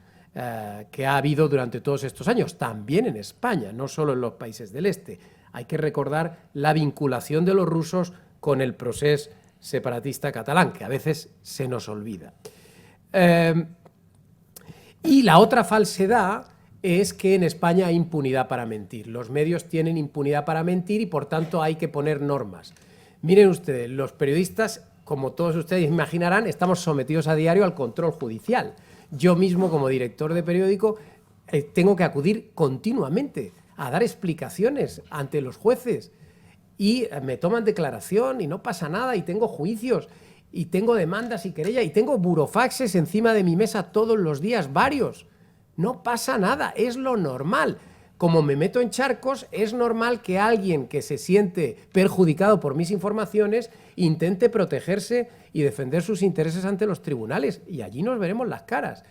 que ha habido durante todos estos años, también en España, no solo en los países del este. Hay que recordar la vinculación de los rusos con el procés separatista catalán, que a veces se nos olvida. Y la otra falsedad es que en España hay impunidad para mentir. Los medios tienen impunidad para mentir y, por tanto, hay que poner normas. Miren ustedes, los periodistas, como todos ustedes imaginarán, estamos sometidos a diario al control judicial. Yo mismo, como director de periódico, tengo que acudir continuamente a dar explicaciones ante los jueces y me toman declaración y no pasa nada y tengo juicios y tengo demandas y querellas y tengo burofaxes encima de mi mesa todos los días, varios. No pasa nada, es lo normal. Como me meto en charcos, es normal que alguien que se siente perjudicado por mis informaciones intente protegerse y defender sus intereses ante los tribunales. Y allí nos veremos las caras.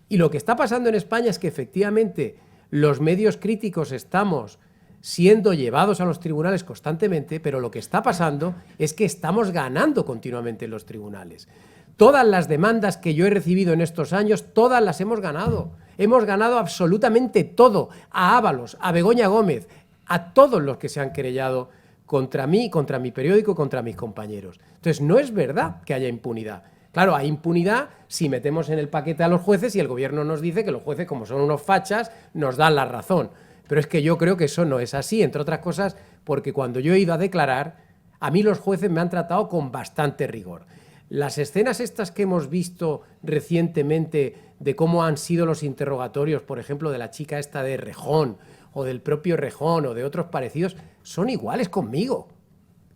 Y lo que está pasando en España es que efectivamente los medios críticos estamos siendo llevados a los tribunales constantemente, pero lo que está pasando es que estamos ganando continuamente en los tribunales. Todas las demandas que yo he recibido en estos años, todas las hemos ganado. Hemos ganado absolutamente todo. A Ábalos, a Begoña Gómez, a todos los que se han querellado contra mí, contra mi periódico, contra mis compañeros. Entonces, no es verdad que haya impunidad. Claro, hay impunidad si metemos en el paquete a los jueces y el gobierno nos dice que los jueces, como son unos fachas, nos dan la razón. Pero es que yo creo que eso no es así, entre otras cosas, porque cuando yo he ido a declarar, a mí los jueces me han tratado con bastante rigor. Las escenas estas que hemos visto recientemente de cómo han sido los interrogatorios, por ejemplo, de la chica esta de Rejón, o del propio Rejón, o de otros parecidos, son iguales conmigo.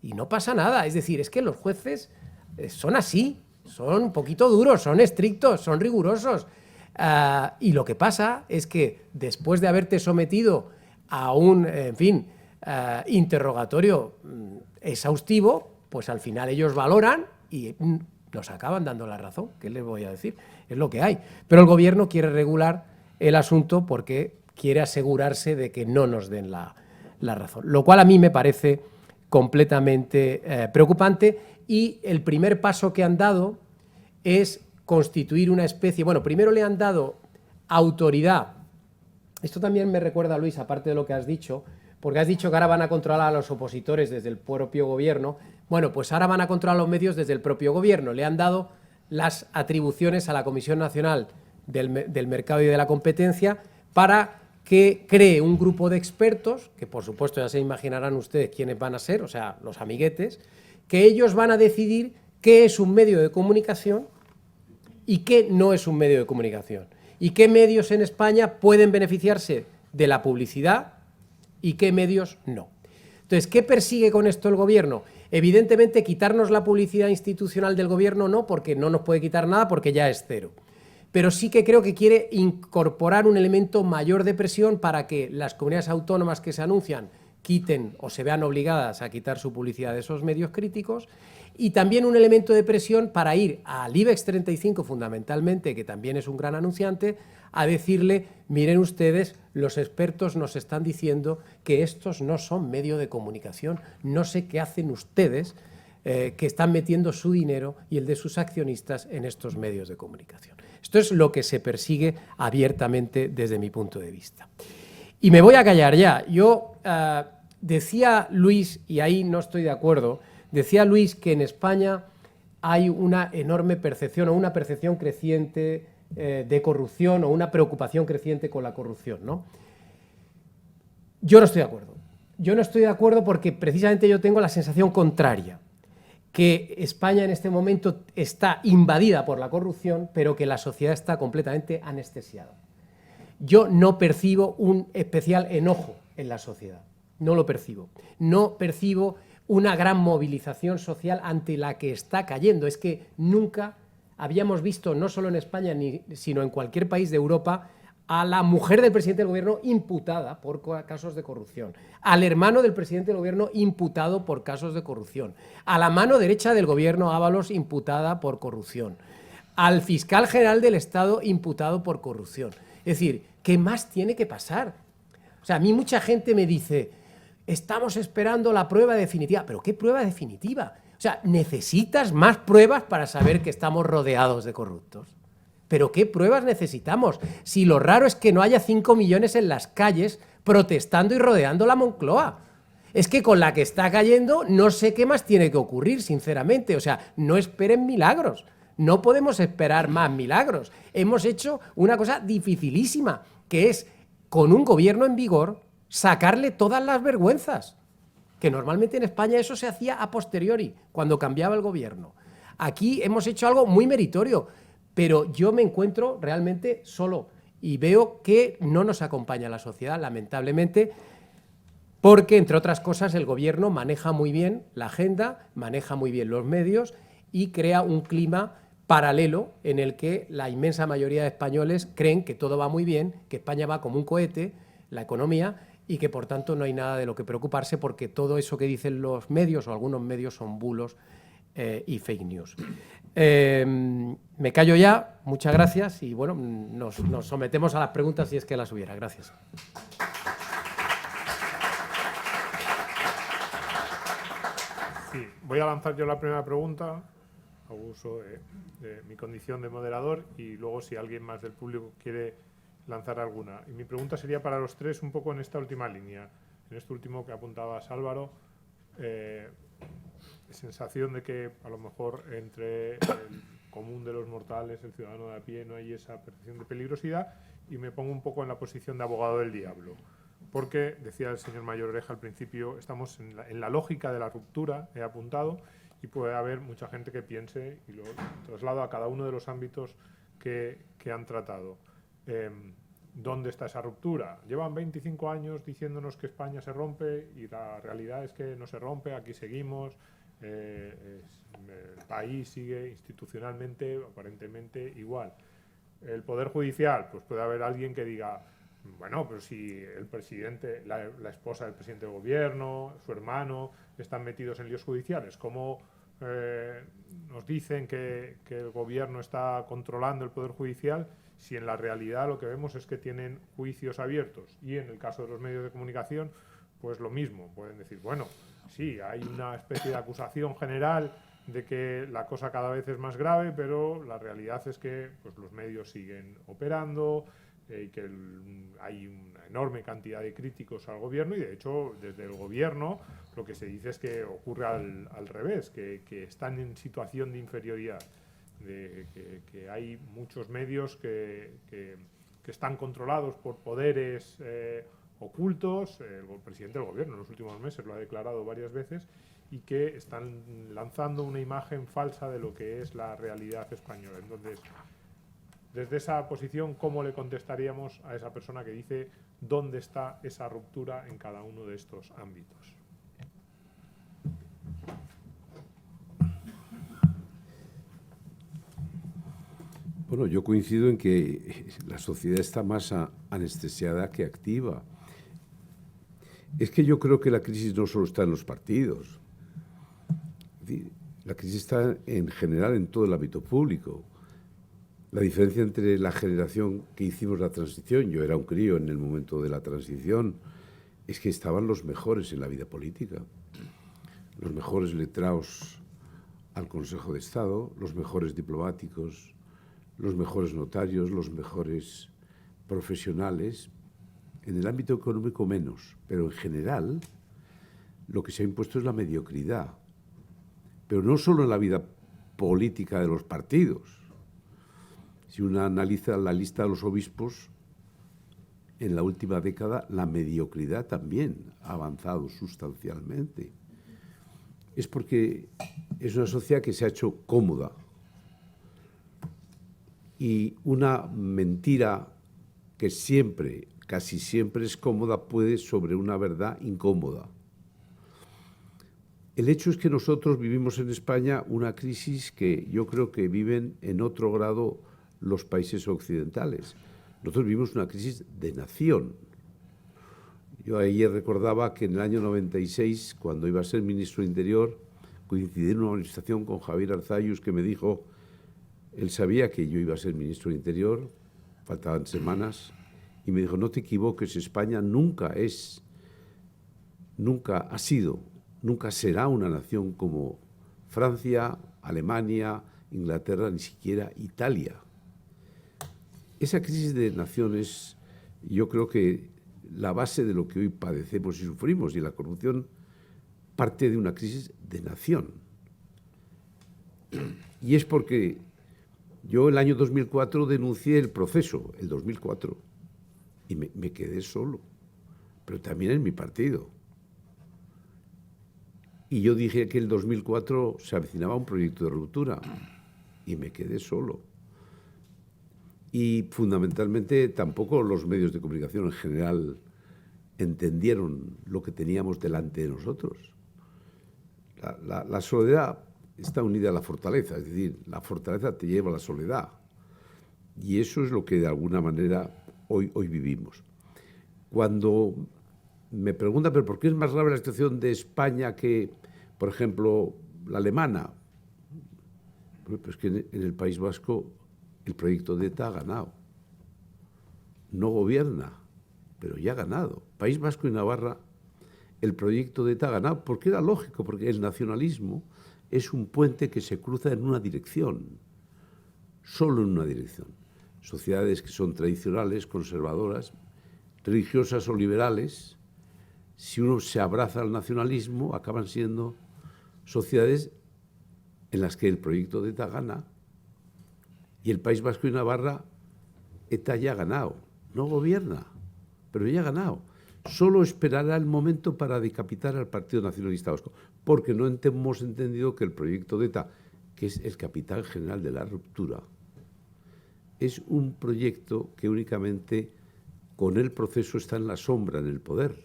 Y no pasa nada. Es decir, es que los jueces son así, son un poquito duros, son estrictos, son rigurosos. Y lo que pasa es que después de haberte sometido a un, en fin, interrogatorio exhaustivo, pues al final ellos valoran y nos acaban dando la razón. ¿Qué les voy a decir? Es lo que hay. Pero el gobierno quiere regular el asunto porque quiere asegurarse de que no nos den la razón. Lo cual a mí me parece completamente preocupante, y el primer paso que han dado es constituir una especie... Bueno, primero le han dado autoridad. Esto también me recuerda, Luis, aparte de lo que has dicho, porque has dicho que ahora van a controlar a los opositores desde el propio gobierno. Bueno, pues ahora van a controlar los medios desde el propio gobierno. Le han dado las atribuciones a la Comisión Nacional del Mercado y de la Competencia para que cree un grupo de expertos, que por supuesto ya se imaginarán ustedes quiénes van a ser, o sea, los amiguetes, que ellos van a decidir qué es un medio de comunicación y qué no es un medio de comunicación, y qué medios en España pueden beneficiarse de la publicidad y qué medios no. Entonces, ¿qué persigue con esto el gobierno? Evidentemente, quitarnos la publicidad institucional del gobierno no, porque no nos puede quitar nada, porque ya es cero. Pero sí que creo que quiere incorporar un elemento mayor de presión para que las comunidades autónomas que se anuncian quiten o se vean obligadas a quitar su publicidad de esos medios críticos, y también un elemento de presión para ir al IBEX 35 fundamentalmente, que también es un gran anunciante, a decirle, miren ustedes, los expertos nos están diciendo que estos no son medios de comunicación, no sé qué hacen ustedes que están metiendo su dinero y el de sus accionistas en estos medios de comunicación. Esto es lo que se persigue abiertamente desde mi punto de vista. Y me voy a callar ya. Yo decía Luis, y ahí no estoy de acuerdo, decía Luis que en España hay una enorme percepción o una percepción creciente de corrupción o una preocupación creciente con la corrupción, ¿no? Yo no estoy de acuerdo. Yo no estoy de acuerdo porque precisamente yo tengo la sensación contraria, que España en este momento está invadida por la corrupción, pero que la sociedad está completamente anestesiada. Yo no percibo un especial enojo en la sociedad, no lo percibo. No percibo una gran movilización social ante la que está cayendo. Es que nunca habíamos visto, no solo en España, sino en cualquier país de Europa, a la mujer del presidente del gobierno imputada por casos de corrupción, al hermano del presidente del gobierno imputado por casos de corrupción, a la mano derecha del gobierno Ábalos imputada por corrupción, al fiscal general del Estado imputado por corrupción. Es decir, ¿qué más tiene que pasar? O sea, a mí mucha gente me dice, estamos esperando la prueba definitiva. ¿Pero qué prueba definitiva? O sea, necesitas más pruebas para saber que estamos rodeados de corruptos. ¿Pero qué pruebas necesitamos? Si lo raro es que no haya 5 millones en las calles protestando y rodeando la Moncloa. Es que con la que está cayendo no sé qué más tiene que ocurrir, sinceramente. O sea, no esperen milagros. No podemos esperar más milagros. Hemos hecho una cosa dificilísima, que es, con un gobierno en vigor, sacarle todas las vergüenzas. Que normalmente en España eso se hacía a posteriori, cuando cambiaba el gobierno. Aquí hemos hecho algo muy meritorio, pero yo me encuentro realmente solo y veo que no nos acompaña la sociedad, lamentablemente, porque, entre otras cosas, el gobierno maneja muy bien la agenda, maneja muy bien los medios y crea un clima paralelo en el que la inmensa mayoría de españoles creen que todo va muy bien, que España va como un cohete, la economía, y que, por tanto, no hay nada de lo que preocuparse porque todo eso que dicen los medios o algunos medios son bulos y fake news. Me callo ya, muchas gracias y bueno, nos sometemos a las preguntas si es que las hubiera. Gracias. Sí, voy a lanzar yo la primera pregunta, hago uso de mi condición de moderador y luego si alguien más del público quiere lanzar alguna. Y mi pregunta sería para los tres un poco en esta última línea, en esto último que apuntabas, Álvaro, sensación de que a lo mejor entre el común de los mortales, el ciudadano de a pie, no hay esa percepción de peligrosidad, y me pongo un poco en la posición de abogado del diablo. Porque, decía el señor Mayor Oreja al principio, estamos en la lógica de la ruptura, he apuntado, y puede haber mucha gente que piense, y lo traslado a cada uno de los ámbitos que han tratado. ¿Dónde está esa ruptura? Llevan 25 años diciéndonos que España se rompe y la realidad es que no se rompe, aquí seguimos. El país sigue institucionalmente aparentemente igual. El Poder Judicial, pues puede haber alguien que diga, bueno, pero si el presidente, la esposa del presidente del gobierno, su hermano, están metidos en líos judiciales, ¿cómo nos dicen que el gobierno está controlando el Poder Judicial si en la realidad lo que vemos es que tienen juicios abiertos? Y en el caso de los medios de comunicación, pues lo mismo. Pueden decir, bueno, sí, hay una especie de acusación general de que la cosa cada vez es más grave, pero la realidad es que pues, los medios siguen operando y que hay una enorme cantidad de críticos al gobierno, y de hecho desde el gobierno lo que se dice es que ocurre al revés, que están en situación de inferioridad, que hay muchos medios que están controlados por poderes ocultos. El presidente del gobierno en los últimos meses lo ha declarado varias veces, y que están lanzando una imagen falsa de lo que es la realidad española. Entonces, desde esa posición, ¿cómo le contestaríamos a esa persona que dice dónde está esa ruptura en cada uno de estos ámbitos? Bueno, yo coincido en que la sociedad está más anestesiada que activa. Es que yo creo que la crisis no solo está en los partidos. Es decir, la crisis está en general en todo el ámbito público. La diferencia entre la generación que hicimos la transición, yo era un crío en el momento de la transición, es que estaban los mejores en la vida política. Los mejores letrados al Consejo de Estado, los mejores diplomáticos, los mejores notarios, los mejores profesionales. En el ámbito económico menos, pero en general lo que se ha impuesto es la mediocridad. Pero no solo en la vida política de los partidos. Si uno analiza la lista de los obispos, en la última década la mediocridad también ha avanzado sustancialmente. Es porque es una sociedad que se ha hecho cómoda. Y una mentira que siempre, casi siempre es cómoda, puede sobre una verdad incómoda. El hecho es que nosotros vivimos en España una crisis que yo creo que viven en otro grado los países occidentales. Nosotros vivimos una crisis de nación. Yo ayer recordaba que en el año 96, cuando iba a ser ministro de Interior, coincidí en una manifestación con Javier Arzayus, que me dijo, él sabía que yo iba a ser ministro de Interior, faltaban semanas, y me dijo, no te equivoques, España nunca ha sido, nunca será una nación como Francia, Alemania, Inglaterra, ni siquiera Italia. Esa crisis de naciones, yo creo que la base de lo que hoy padecemos y sufrimos, y la corrupción, parte de una crisis de nación. Y es porque yo el año 2004 denuncié el proceso, el 2004, y me quedé solo, pero también en mi partido. Y yo dije que el 2004 se avecinaba un proyecto de ruptura, y me quedé solo. Y fundamentalmente tampoco los medios de comunicación en general entendieron lo que teníamos delante de nosotros. La soledad está unida a la fortaleza, es decir, la fortaleza te lleva a la soledad. Y eso es lo que de alguna manera hoy vivimos. Cuando me preguntan, ¿pero por qué es más grave la situación de España que, por ejemplo, la alemana? Pues que en el País Vasco el proyecto de ETA ha ganado. No gobierna, pero ya ha ganado. País Vasco y Navarra, el proyecto de ETA ha ganado, porque era lógico, porque el nacionalismo es un puente que se cruza en una dirección, solo en una dirección. Sociedades que son tradicionales, conservadoras, religiosas o liberales, si uno se abraza al nacionalismo, acaban siendo sociedades en las que el proyecto de ETA gana. Y el País Vasco y Navarra, ETA ya ha ganado. No gobierna, pero ya ha ganado. Solo esperará el momento para decapitar al Partido Nacionalista Vasco, porque no hemos entendido que el proyecto de ETA, que es el capital general de la ruptura, es un proyecto que únicamente con el proceso está en la sombra, en el poder,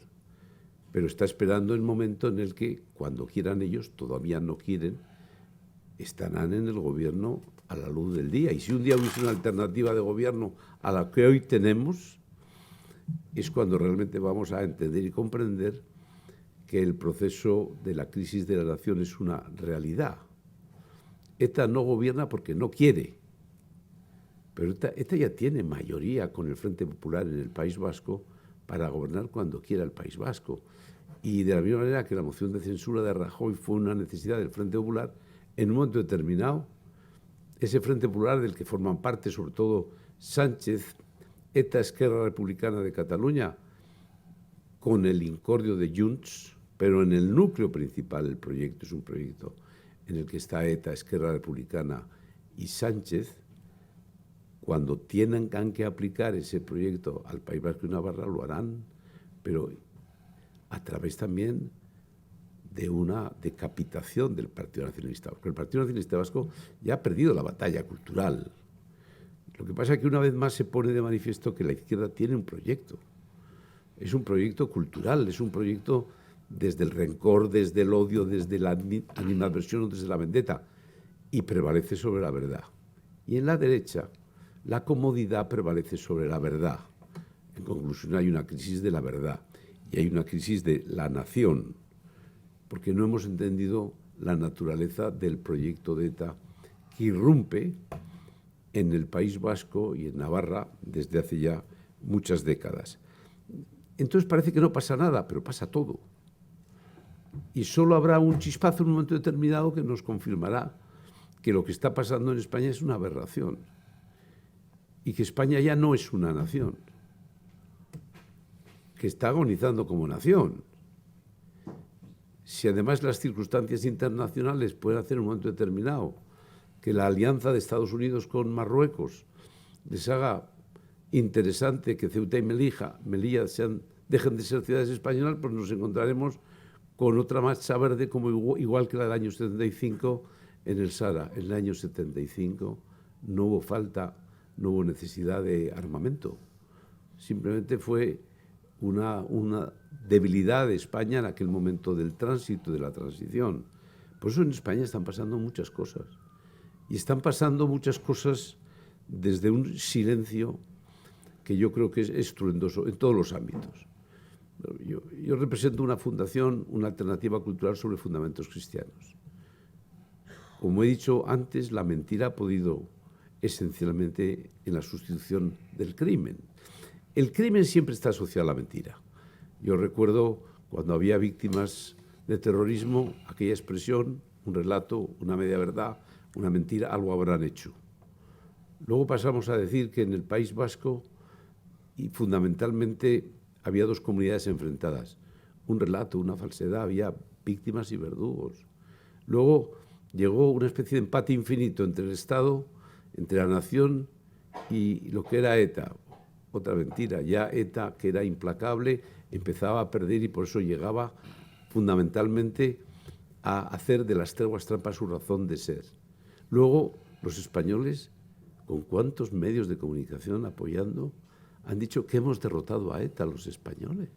pero está esperando el momento en el que, cuando quieran ellos, todavía no quieren, estarán en el gobierno a la luz del día. Y si un día hubiese una alternativa de gobierno a la que hoy tenemos, es cuando realmente vamos a entender y comprender que el proceso de la crisis de la nación es una realidad. ETA no gobierna porque no quiere, pero ETA ya tiene mayoría con el Frente Popular en el País Vasco para gobernar cuando quiera el País Vasco. Y de la misma manera que la moción de censura de Rajoy fue una necesidad del Frente Popular, en un momento determinado, ese Frente Popular del que forman parte sobre todo Sánchez, ETA, Esquerra Republicana de Cataluña, con el incordio de Junts, pero en el núcleo principal el proyecto es un proyecto en el que está ETA, Esquerra Republicana y Sánchez. Cuando tengan que aplicar ese proyecto al País Vasco y Navarra, lo harán, pero a través también de una decapitación del Partido Nacionalista Vasco. El Partido Nacionalista Vasco ya ha perdido la batalla cultural. Lo que pasa es que una vez más se pone de manifiesto que la izquierda tiene un proyecto. Es un proyecto cultural, es un proyecto desde el rencor, desde el odio, desde la animadversión o desde la vendetta, y prevalece sobre la verdad. Y en la derecha, la comodidad prevalece sobre la verdad. En conclusión, hay una crisis de la verdad y hay una crisis de la nación, porque no hemos entendido la naturaleza del proyecto de ETA que irrumpe en el País Vasco y en Navarra desde hace ya muchas décadas. Entonces parece que no pasa nada, pero pasa todo. Y solo habrá un chispazo en un momento determinado que nos confirmará que lo que está pasando en España es una aberración y que España ya no es una nación, que está agonizando como nación. Si además las circunstancias internacionales pueden hacer en un momento determinado que la alianza de Estados Unidos con Marruecos les haga interesante que Ceuta y Melilla dejen de ser ciudades españolas, pues nos encontraremos con otra marcha verde como igual que la del año 75 en el Sahara. En el año 75 no hubo necesidad de armamento. Simplemente fue una debilidad de España en aquel momento del tránsito, de la transición. Por eso en España están pasando muchas cosas. Y están pasando muchas cosas desde un silencio que yo creo que es estruendoso en todos los ámbitos. Yo represento una fundación, una alternativa cultural sobre fundamentos cristianos. Como he dicho antes, la mentira ha podido esencialmente en la sustitución del crimen. El crimen siempre está asociado a la mentira. Yo recuerdo cuando había víctimas de terrorismo, aquella expresión, un relato, una media verdad, una mentira, algo habrán hecho. Luego pasamos a decir que en el País Vasco, y fundamentalmente, había dos comunidades enfrentadas. Un relato, una falsedad, había víctimas y verdugos. Luego llegó una especie de empate infinito entre el Estado, entre la nación y lo que era ETA. Otra mentira, ya ETA, que era implacable, empezaba a perder y por eso llegaba fundamentalmente a hacer de las treguas trampas su razón de ser. Luego, los españoles, con cuántos medios de comunicación apoyando, han dicho que hemos derrotado a ETA, los españoles,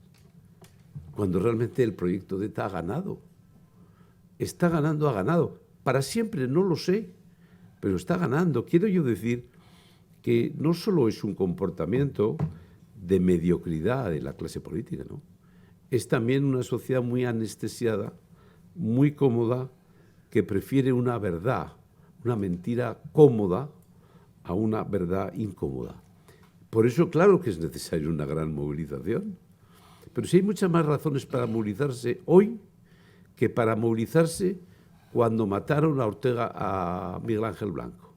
cuando realmente el proyecto de ETA ha ganado. Está ganando, ha ganado. Para siempre, no lo sé, pero está ganando. Quiero yo decir que no solo es un comportamiento de mediocridad de la clase política, ¿no? Es también una sociedad muy anestesiada, muy cómoda, que prefiere una verdad, una mentira cómoda a una verdad incómoda. Por eso, claro que es necesaria una gran movilización. Pero sí hay muchas más razones para movilizarse hoy que para movilizarse cuando mataron a Ortega, a Miguel Ángel Blanco.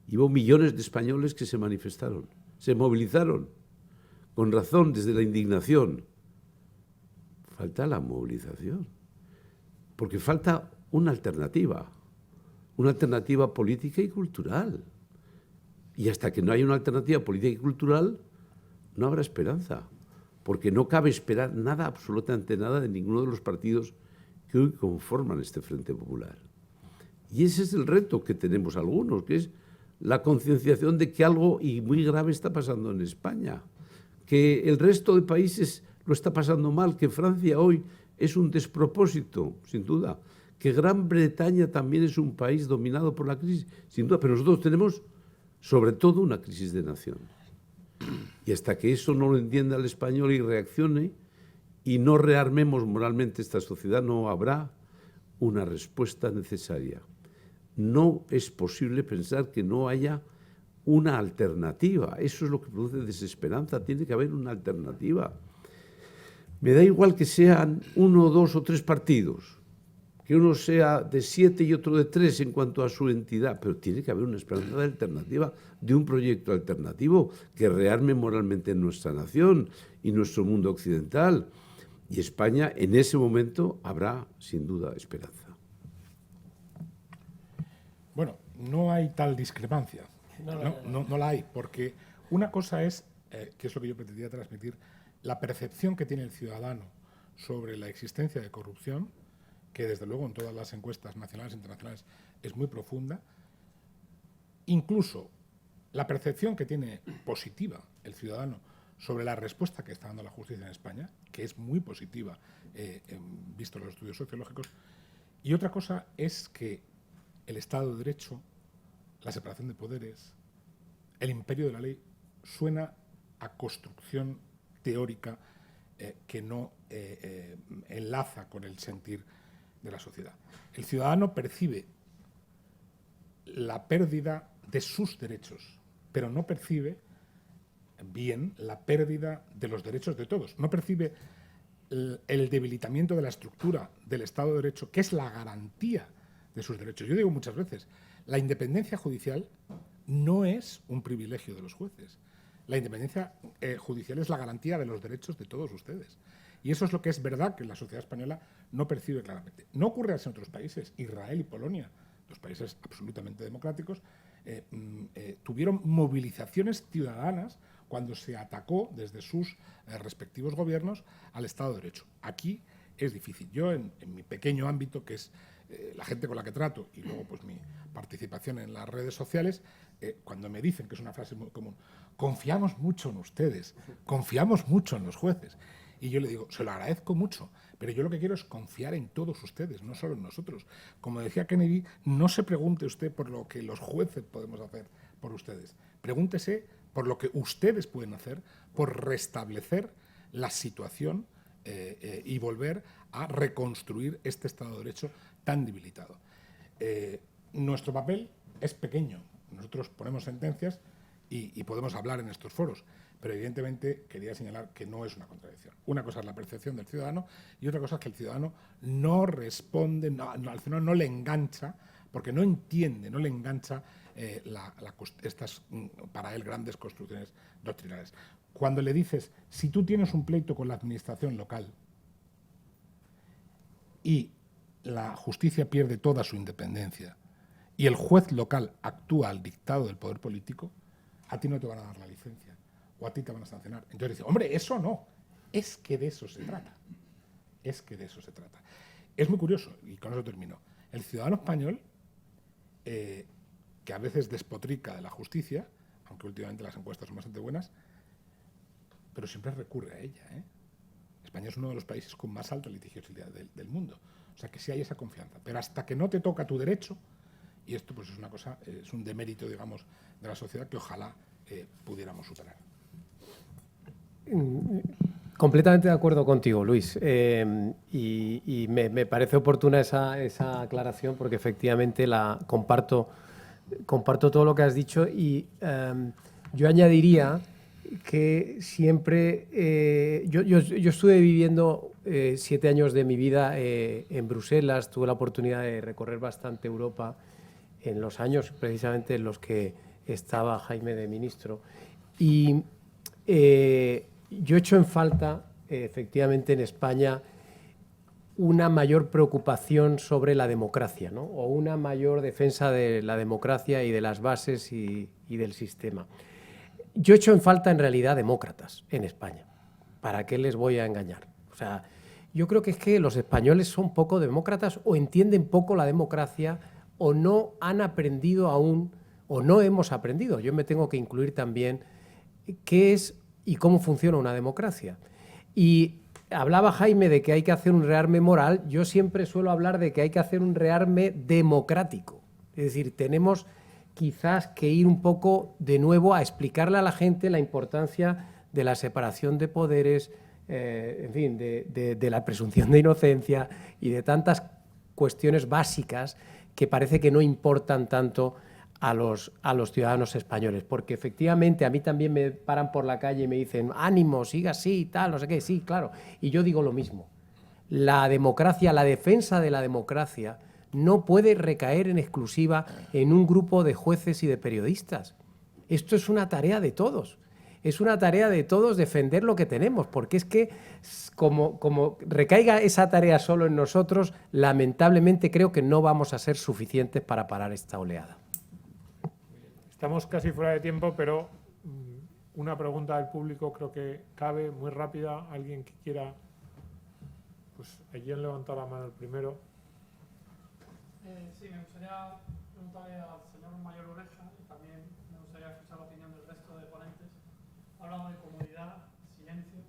Y hubo millones de españoles que se manifestaron, se movilizaron, con razón, desde la indignación. Falta la movilización, porque falta una alternativa política y cultural. Y hasta que no haya una alternativa política y cultural, no habrá esperanza, porque no cabe esperar nada, absolutamente nada, de ninguno de los partidos que hoy conforman este Frente Popular. Y ese es el reto que tenemos algunos, que es la concienciación de que algo y muy grave está pasando en España, que el resto de países lo está pasando mal, que Francia hoy es un despropósito, sin duda, que Gran Bretaña también es un país dominado por la crisis, sin duda, pero nosotros tenemos sobre todo una crisis de nación. Y hasta que eso no lo entienda el español y reaccione y no rearmemos moralmente esta sociedad, no habrá una respuesta necesaria. No es posible pensar que no haya una alternativa. Eso es lo que produce desesperanza. Tiene que haber una alternativa. Me da igual que sean 1, 2 o 3 partidos, que uno sea de 7 y otro de 3 en cuanto a su entidad, pero tiene que haber una esperanza de alternativa, de un proyecto alternativo que rearme moralmente nuestra nación y nuestro mundo occidental. Y España, en ese momento, habrá, sin duda, esperanza. Bueno, no hay tal discrepancia. No la hay, porque una cosa es, que es lo que yo pretendía transmitir, la percepción que tiene el ciudadano sobre la existencia de corrupción, que desde luego en todas las encuestas nacionales e internacionales es muy profunda. Incluso la percepción que tiene positiva el ciudadano sobre la respuesta que está dando la justicia en España, que es muy positiva, visto los estudios sociológicos. Y otra cosa es que el Estado de Derecho, la separación de poderes, el imperio de la ley, suena a construcción teórica que no enlaza con el sentir de la sociedad. El ciudadano percibe la pérdida de sus derechos, pero no percibe bien la pérdida de los derechos de todos. No percibe el debilitamiento de la estructura del Estado de Derecho, que es la garantía de sus derechos. Yo digo muchas veces, la independencia judicial no es un privilegio de los jueces. La independencia judicial es la garantía de los derechos de todos ustedes. Y eso es lo que es verdad que la sociedad española no percibe claramente. No ocurre así en otros países. Israel y Polonia, dos países absolutamente democráticos, tuvieron movilizaciones ciudadanas cuando se atacó desde sus respectivos gobiernos al Estado de Derecho. Aquí es difícil. Yo, en mi pequeño ámbito, que es la gente con la que trato y luego pues mi participación en las redes sociales, cuando me dicen, que es una frase muy común, confiamos mucho en ustedes, confiamos mucho en los jueces. Y yo le digo, se lo agradezco mucho, pero yo lo que quiero es confiar en todos ustedes, no solo en nosotros. Como decía Kennedy, no se pregunte usted por lo que los jueces podemos hacer por ustedes. Pregúntese por lo que ustedes pueden hacer por restablecer la situación y volver a reconstruir este Estado de Derecho tan debilitado. Nuestro papel es pequeño. Nosotros ponemos sentencias y podemos hablar en estos foros, pero evidentemente quería señalar que no es una contradicción. Una cosa es la percepción del ciudadano y otra cosa es que el ciudadano no responde, al final no le engancha, porque no entiende, no le engancha estas, para él, grandes construcciones doctrinales. Cuando le dices, si tú tienes un pleito con la administración local y la justicia pierde toda su independencia y el juez local actúa al dictado del poder político, a ti no te van a dar la licencia o a ti te van a sancionar. Entonces dice, hombre, eso no, es que de eso se trata. Es que de eso se trata. Es muy curioso, y con eso termino. El ciudadano español, que a veces despotrica de la justicia, aunque últimamente las encuestas son bastante buenas, pero siempre recurre a ella. España es uno de los países con más alta litigiosidad del mundo. O sea que sí hay esa confianza. Pero hasta que no te toca tu derecho, y esto pues es una cosa, es un demérito, digamos, de la sociedad que ojalá pudiéramos superar. Completamente de acuerdo contigo, Luis. Y me parece oportuna esa aclaración porque efectivamente comparto todo lo que has dicho y yo añadiría que siempre... yo estuve viviendo 7 años de mi vida en Bruselas, tuve la oportunidad de recorrer bastante Europa en los años precisamente en los que estaba Jaime de ministro. Y yo echo en falta, efectivamente, en España una mayor preocupación sobre la democracia, ¿no? O una mayor defensa de la democracia y de las bases y del sistema. Yo echo en falta, en realidad, demócratas en España. ¿Para qué les voy a engañar? O sea, yo creo que es que los españoles son poco demócratas o entienden poco la democracia o no han aprendido aún o no hemos aprendido. Yo me tengo que incluir también qué es y cómo funciona una democracia. Y hablaba Jaime de que hay que hacer un rearme moral, yo siempre suelo hablar de que hay que hacer un rearme democrático. Es decir, tenemos quizás que ir un poco de nuevo a explicarle a la gente la importancia de la separación de poderes, en fin, de la presunción de inocencia y de tantas cuestiones básicas que parece que no importan tanto a los ciudadanos españoles, porque efectivamente a mí también me paran por la calle y me dicen ánimo, siga así, tal, no sé qué, sí, claro, y yo digo lo mismo. La democracia, la defensa de la democracia no puede recaer en exclusiva en un grupo de jueces y de periodistas. Esto es una tarea de todos. Es una tarea de todos defender lo que tenemos, porque es que como recaiga esa tarea solo en nosotros, lamentablemente creo que no vamos a ser suficientes para parar esta oleada. Estamos casi fuera de tiempo, pero una pregunta del público creo que cabe, muy rápida. ¿Alguien que quiera? Pues allí han levantado la mano el primero. Sí, me gustaría preguntarle al señor Mayor Oreja y también me gustaría escuchar la opinión del resto de ponentes. Ha hablado de comodidad, silencio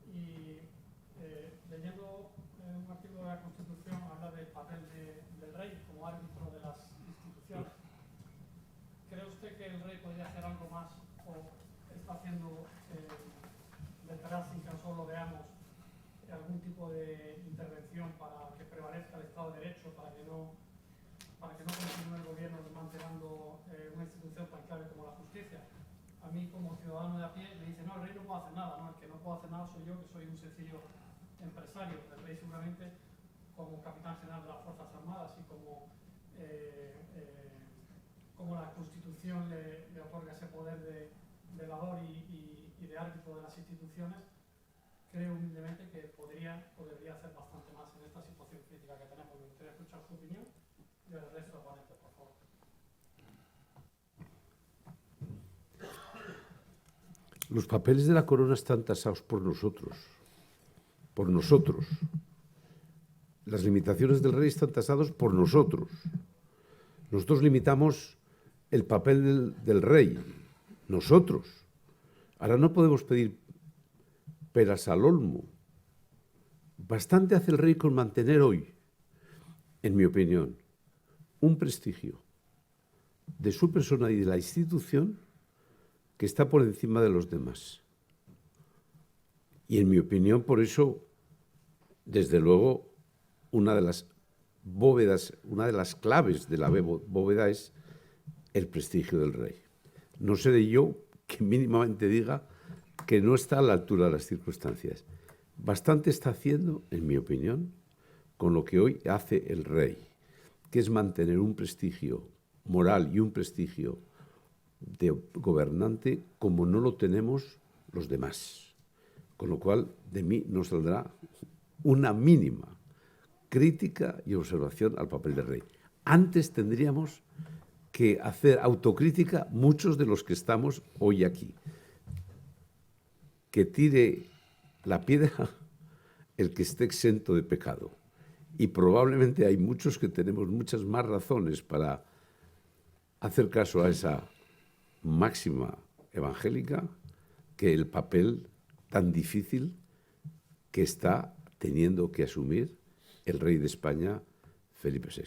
y leyendo un artículo de la Constitución habla del papel del rey como árbitro de las instituciones. ¿Cree usted que el rey podría hacer algo más o está haciendo detrás sin que nosotros lo veamos algún tipo de intervención para que prevalezca el Estado de Derecho, para que no continúe el gobierno desmantelando una institución tan clave como la justicia? A mí como ciudadano de a pie me dice, no, el rey no puede hacer nada, no, el que no puede hacer nada soy yo, que soy un sencillo empresario. El rey seguramente como capitán general de las Fuerzas Armadas y como la Constitución le otorga ese poder de velador y de árbitro de las instituciones, creo humildemente que podría hacer bastante más en esta situación crítica que tenemos. Me gustaría escuchar su opinión y el resto de ponentes, por favor. Los papeles de la corona están tasados por nosotros. Por nosotros. Las limitaciones del rey están tasadas por nosotros. Nosotros limitamos el papel del rey. Nosotros. Ahora no podemos pedir peras al olmo. Bastante hace el rey con mantener hoy, en mi opinión, un prestigio de su persona y de la institución que está por encima de los demás. Y en mi opinión, por eso, desde luego, una de las bóvedas, una de las claves de la bóveda es el prestigio del rey. No seré yo que mínimamente diga que no está a la altura de las circunstancias. Bastante está haciendo, en mi opinión, con lo que hoy hace el rey, que es mantener un prestigio moral y un prestigio de gobernante como no lo tenemos los demás. Con lo cual, de mí no saldrá una mínima crítica y observación al papel del rey. Antes tendríamos que hacer autocrítica muchos de los que estamos hoy aquí. Que tire la piedra el que esté exento de pecado. Y probablemente hay muchos que tenemos muchas más razones para hacer caso a esa máxima evangélica que el papel tan difícil que está teniendo que asumir el rey de España, Felipe VI.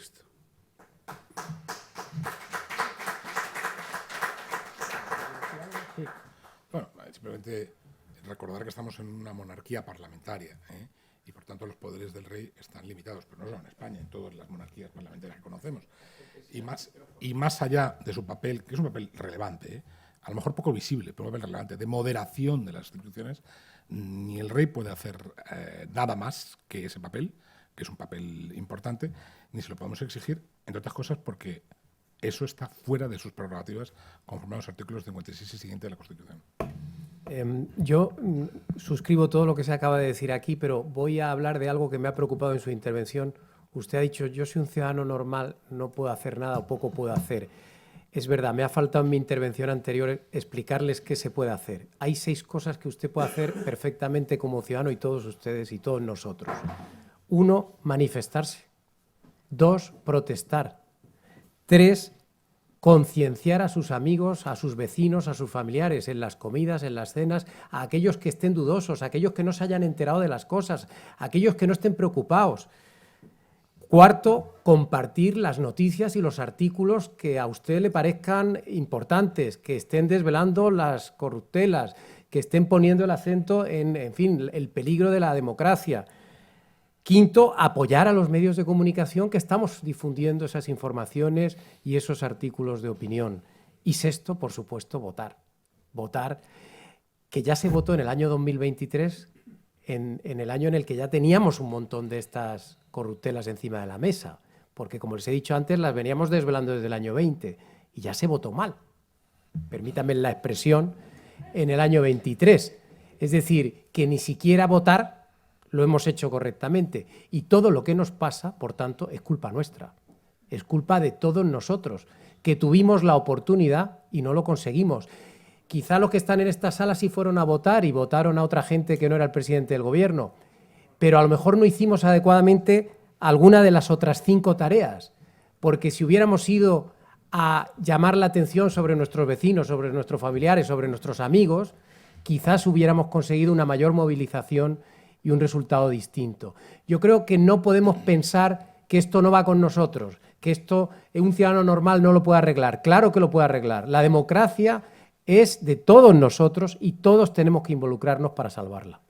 Bueno, simplemente recordar que estamos en una monarquía parlamentaria, y por tanto los poderes del rey están limitados, pero no solo en España, en todas las monarquías parlamentarias que conocemos. Y más allá de su papel, que es un papel relevante, a lo mejor poco visible, pero un papel relevante, de moderación de las instituciones, ni el rey puede hacer nada más que ese papel, que es un papel importante, ni se lo podemos exigir, entre otras cosas porque eso está fuera de sus prerrogativas conforme a los artículos 56 y siguiente de la Constitución. Yo suscribo todo lo que se acaba de decir aquí, pero voy a hablar de algo que me ha preocupado en su intervención. Usted ha dicho, yo soy un ciudadano normal, no puedo hacer nada o poco puedo hacer. Es verdad, me ha faltado en mi intervención anterior explicarles qué se puede hacer. Hay 6 cosas que usted puede hacer perfectamente como ciudadano y todos ustedes y todos nosotros. 1, manifestarse. 2, protestar. 3, concienciar a sus amigos, a sus vecinos, a sus familiares, en las comidas, en las cenas, a aquellos que estén dudosos, a aquellos que no se hayan enterado de las cosas, a aquellos que no estén preocupados. Cuarto, compartir las noticias y los artículos que a usted le parezcan importantes, que estén desvelando las corruptelas, que estén poniendo el acento en fin, el peligro de la democracia. Quinto, apoyar a los medios de comunicación que estamos difundiendo esas informaciones y esos artículos de opinión. Y sexto, por supuesto, votar. Votar, que ya se votó en el año 2023, en el año en el que ya teníamos un montón de estas corruptelas encima de la mesa, porque como les he dicho antes, las veníamos desvelando desde el año 20 y ya se votó mal. Permítanme la expresión, en el año 23. Es decir, que ni siquiera votar lo hemos hecho correctamente. Y todo lo que nos pasa, por tanto, es culpa nuestra. Es culpa de todos nosotros, que tuvimos la oportunidad y no lo conseguimos. Quizá los que están en esta sala sí fueron a votar y votaron a otra gente que no era el presidente del gobierno, pero a lo mejor no hicimos adecuadamente alguna de las otras 5 tareas, porque si hubiéramos ido a llamar la atención sobre nuestros vecinos, sobre nuestros familiares, sobre nuestros amigos, quizás hubiéramos conseguido una mayor movilización y un resultado distinto. Yo creo que no podemos pensar que esto no va con nosotros, que esto un ciudadano normal no lo puede arreglar. Claro que lo puede arreglar. La democracia es de todos nosotros y todos tenemos que involucrarnos para salvarla.